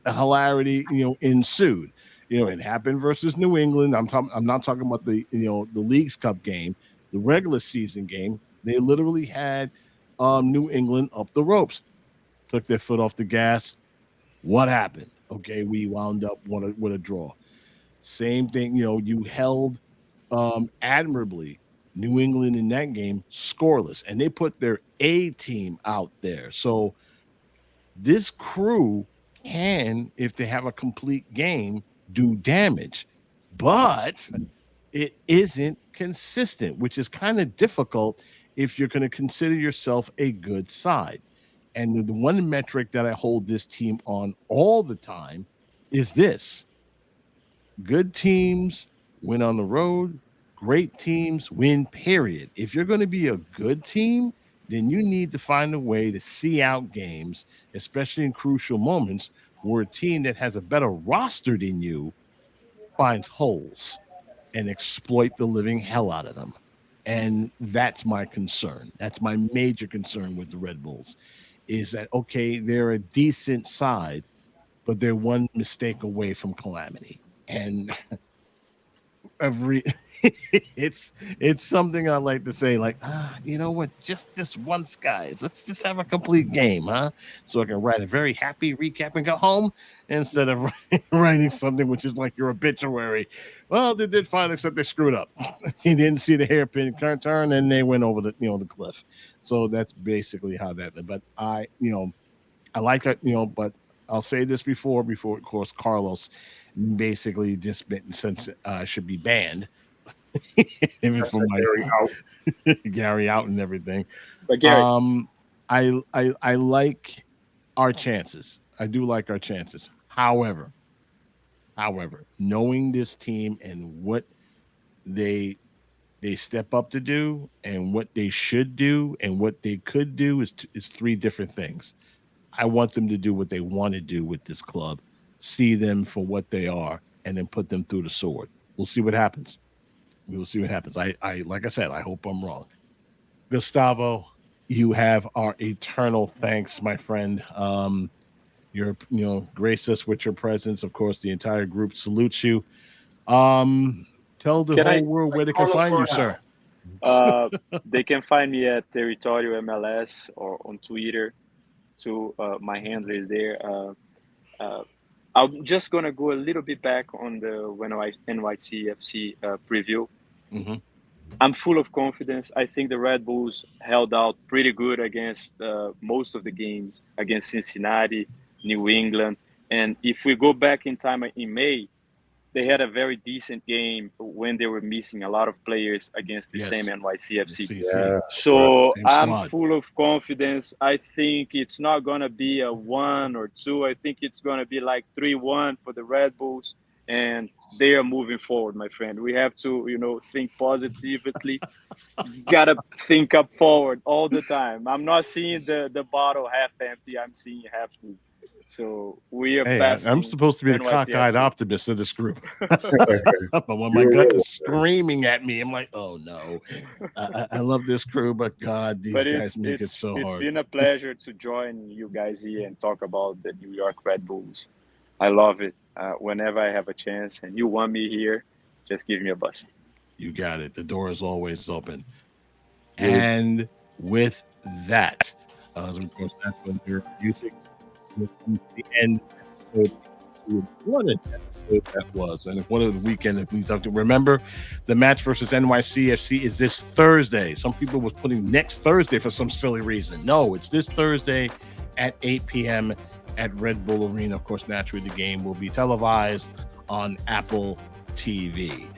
Hilarity ensued. It happened versus New England. I'm not talking about the Leagues Cup game, the regular season game. They literally had New England up the ropes, took their foot off the gas. What happened? Okay, we wound up with a draw. Same thing, you held admirably New England in that game scoreless, and they put their A team out there. So this crew can, if they have a complete game, do damage, but it isn't consistent, which is kind of difficult if you're going to consider yourself a good side. And the one metric that I hold this team on all the time is this: good teams win on the road, great teams win, period. If you're going to be a good team, then you need to find a way to see out games, especially in crucial moments where a team that has a better roster than you finds holes and exploit the living hell out of them. And that's my concern. That's my major concern with the Red Bulls is that, okay, they're a decent side, but they're one mistake away from calamity. And every it's something I like to say, like, you know what, just this once, guys, let's just have a complete game, so I can write a very happy recap and go home instead of writing something which is like your obituary. Well, they did fine, except they screwed up. You didn't see the hairpin turn and they went over the cliff. So that's basically how that. But I like it, but I'll say this before, of course, Carlos basically just since should be banned. Even from my Garry out. Garry out and everything. But Garry, I like our chances. I do like our chances. However, knowing this team and what they they step up to do and what they should do and what they could do is three different things. I want them to do what they want to do with this club, see them for what they are, and then put them through the sword. We'll see what happens. We will see what happens. I like I said, I hope I'm wrong. Gustavo, you have our eternal thanks, my friend. You're graced us with your presence. Of course, the entire group salutes you. Tell the whole world where they can find you, sir. They can find me at Território MLS or on Twitter. So my handle is there. I'm just gonna go a little bit back on the NYCFC preview. Mm-hmm. I'm full of confidence. I think the Red Bulls held out pretty good against most of the games against Cincinnati, New England, and if we go back in time in May, they had a very decent game when they were missing a lot of players against the same NYCFC. Yeah. So I'm full of confidence. I think it's not going to be a 1 or 2. I think it's going to be like 3-1 for the Red Bulls. And they are moving forward, my friend. We have to, think positively. Got to think up forward all the time. I'm not seeing the bottle half empty. I'm seeing half full. So we are passing. I'm supposed to be the cockeyed optimist of this group. But when my gut is screaming at me, I'm like, oh, no. I love this crew, but God, these guys make it so hard. It's been a pleasure to join you guys here and talk about the New York Red Bulls. I love it. Whenever I have a chance and you want me here, just give me a buzz. You got it. The door is always open. And with that, of course, that's when your music. The end episode. What an episode that was, and what a weekend that we talked to. Remember, the match versus NYCFC is this Thursday. Some people was putting next Thursday for some silly reason. No, it's this Thursday at 8 p.m. at Red Bull Arena. Of course, naturally, the game will be televised on Apple TV.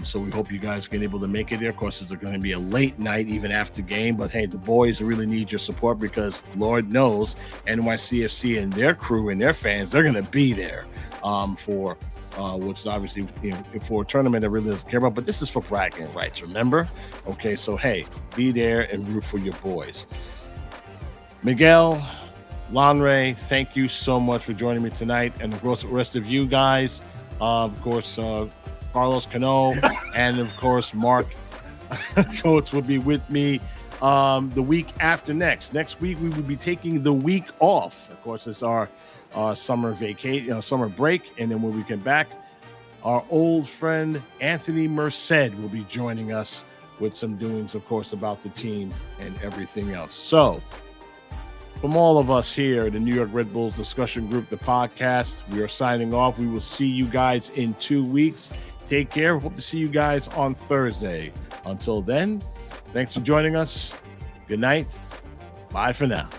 So we hope you guys get able to make it there. Of course, it's going to be a late night, even after game. But hey, the boys really need your support because Lord knows NYCFC and their crew and their fans, they're going to be there for which is obviously for a tournament that really doesn't care about. But this is for bragging rights, remember? Okay, so hey, be there and root for your boys. Miguel, Lanre, thank you so much for joining me tonight, and of course, the rest of you guys, of course. Carlos Cano, and of course Mark Coates will be with me the week after next. Next week we will be taking the week off. Of course, it's our summer vacation, summer break, and then when we get back, our old friend Anthony Merced will be joining us with some doings, of course, about the team and everything else. So, from all of us here, the New York Red Bulls Discussion Group, the podcast, we are signing off. We will see you guys in 2 weeks. Take care. Hope to see you guys on Thursday. Until then, thanks for joining us. Good night. Bye for now.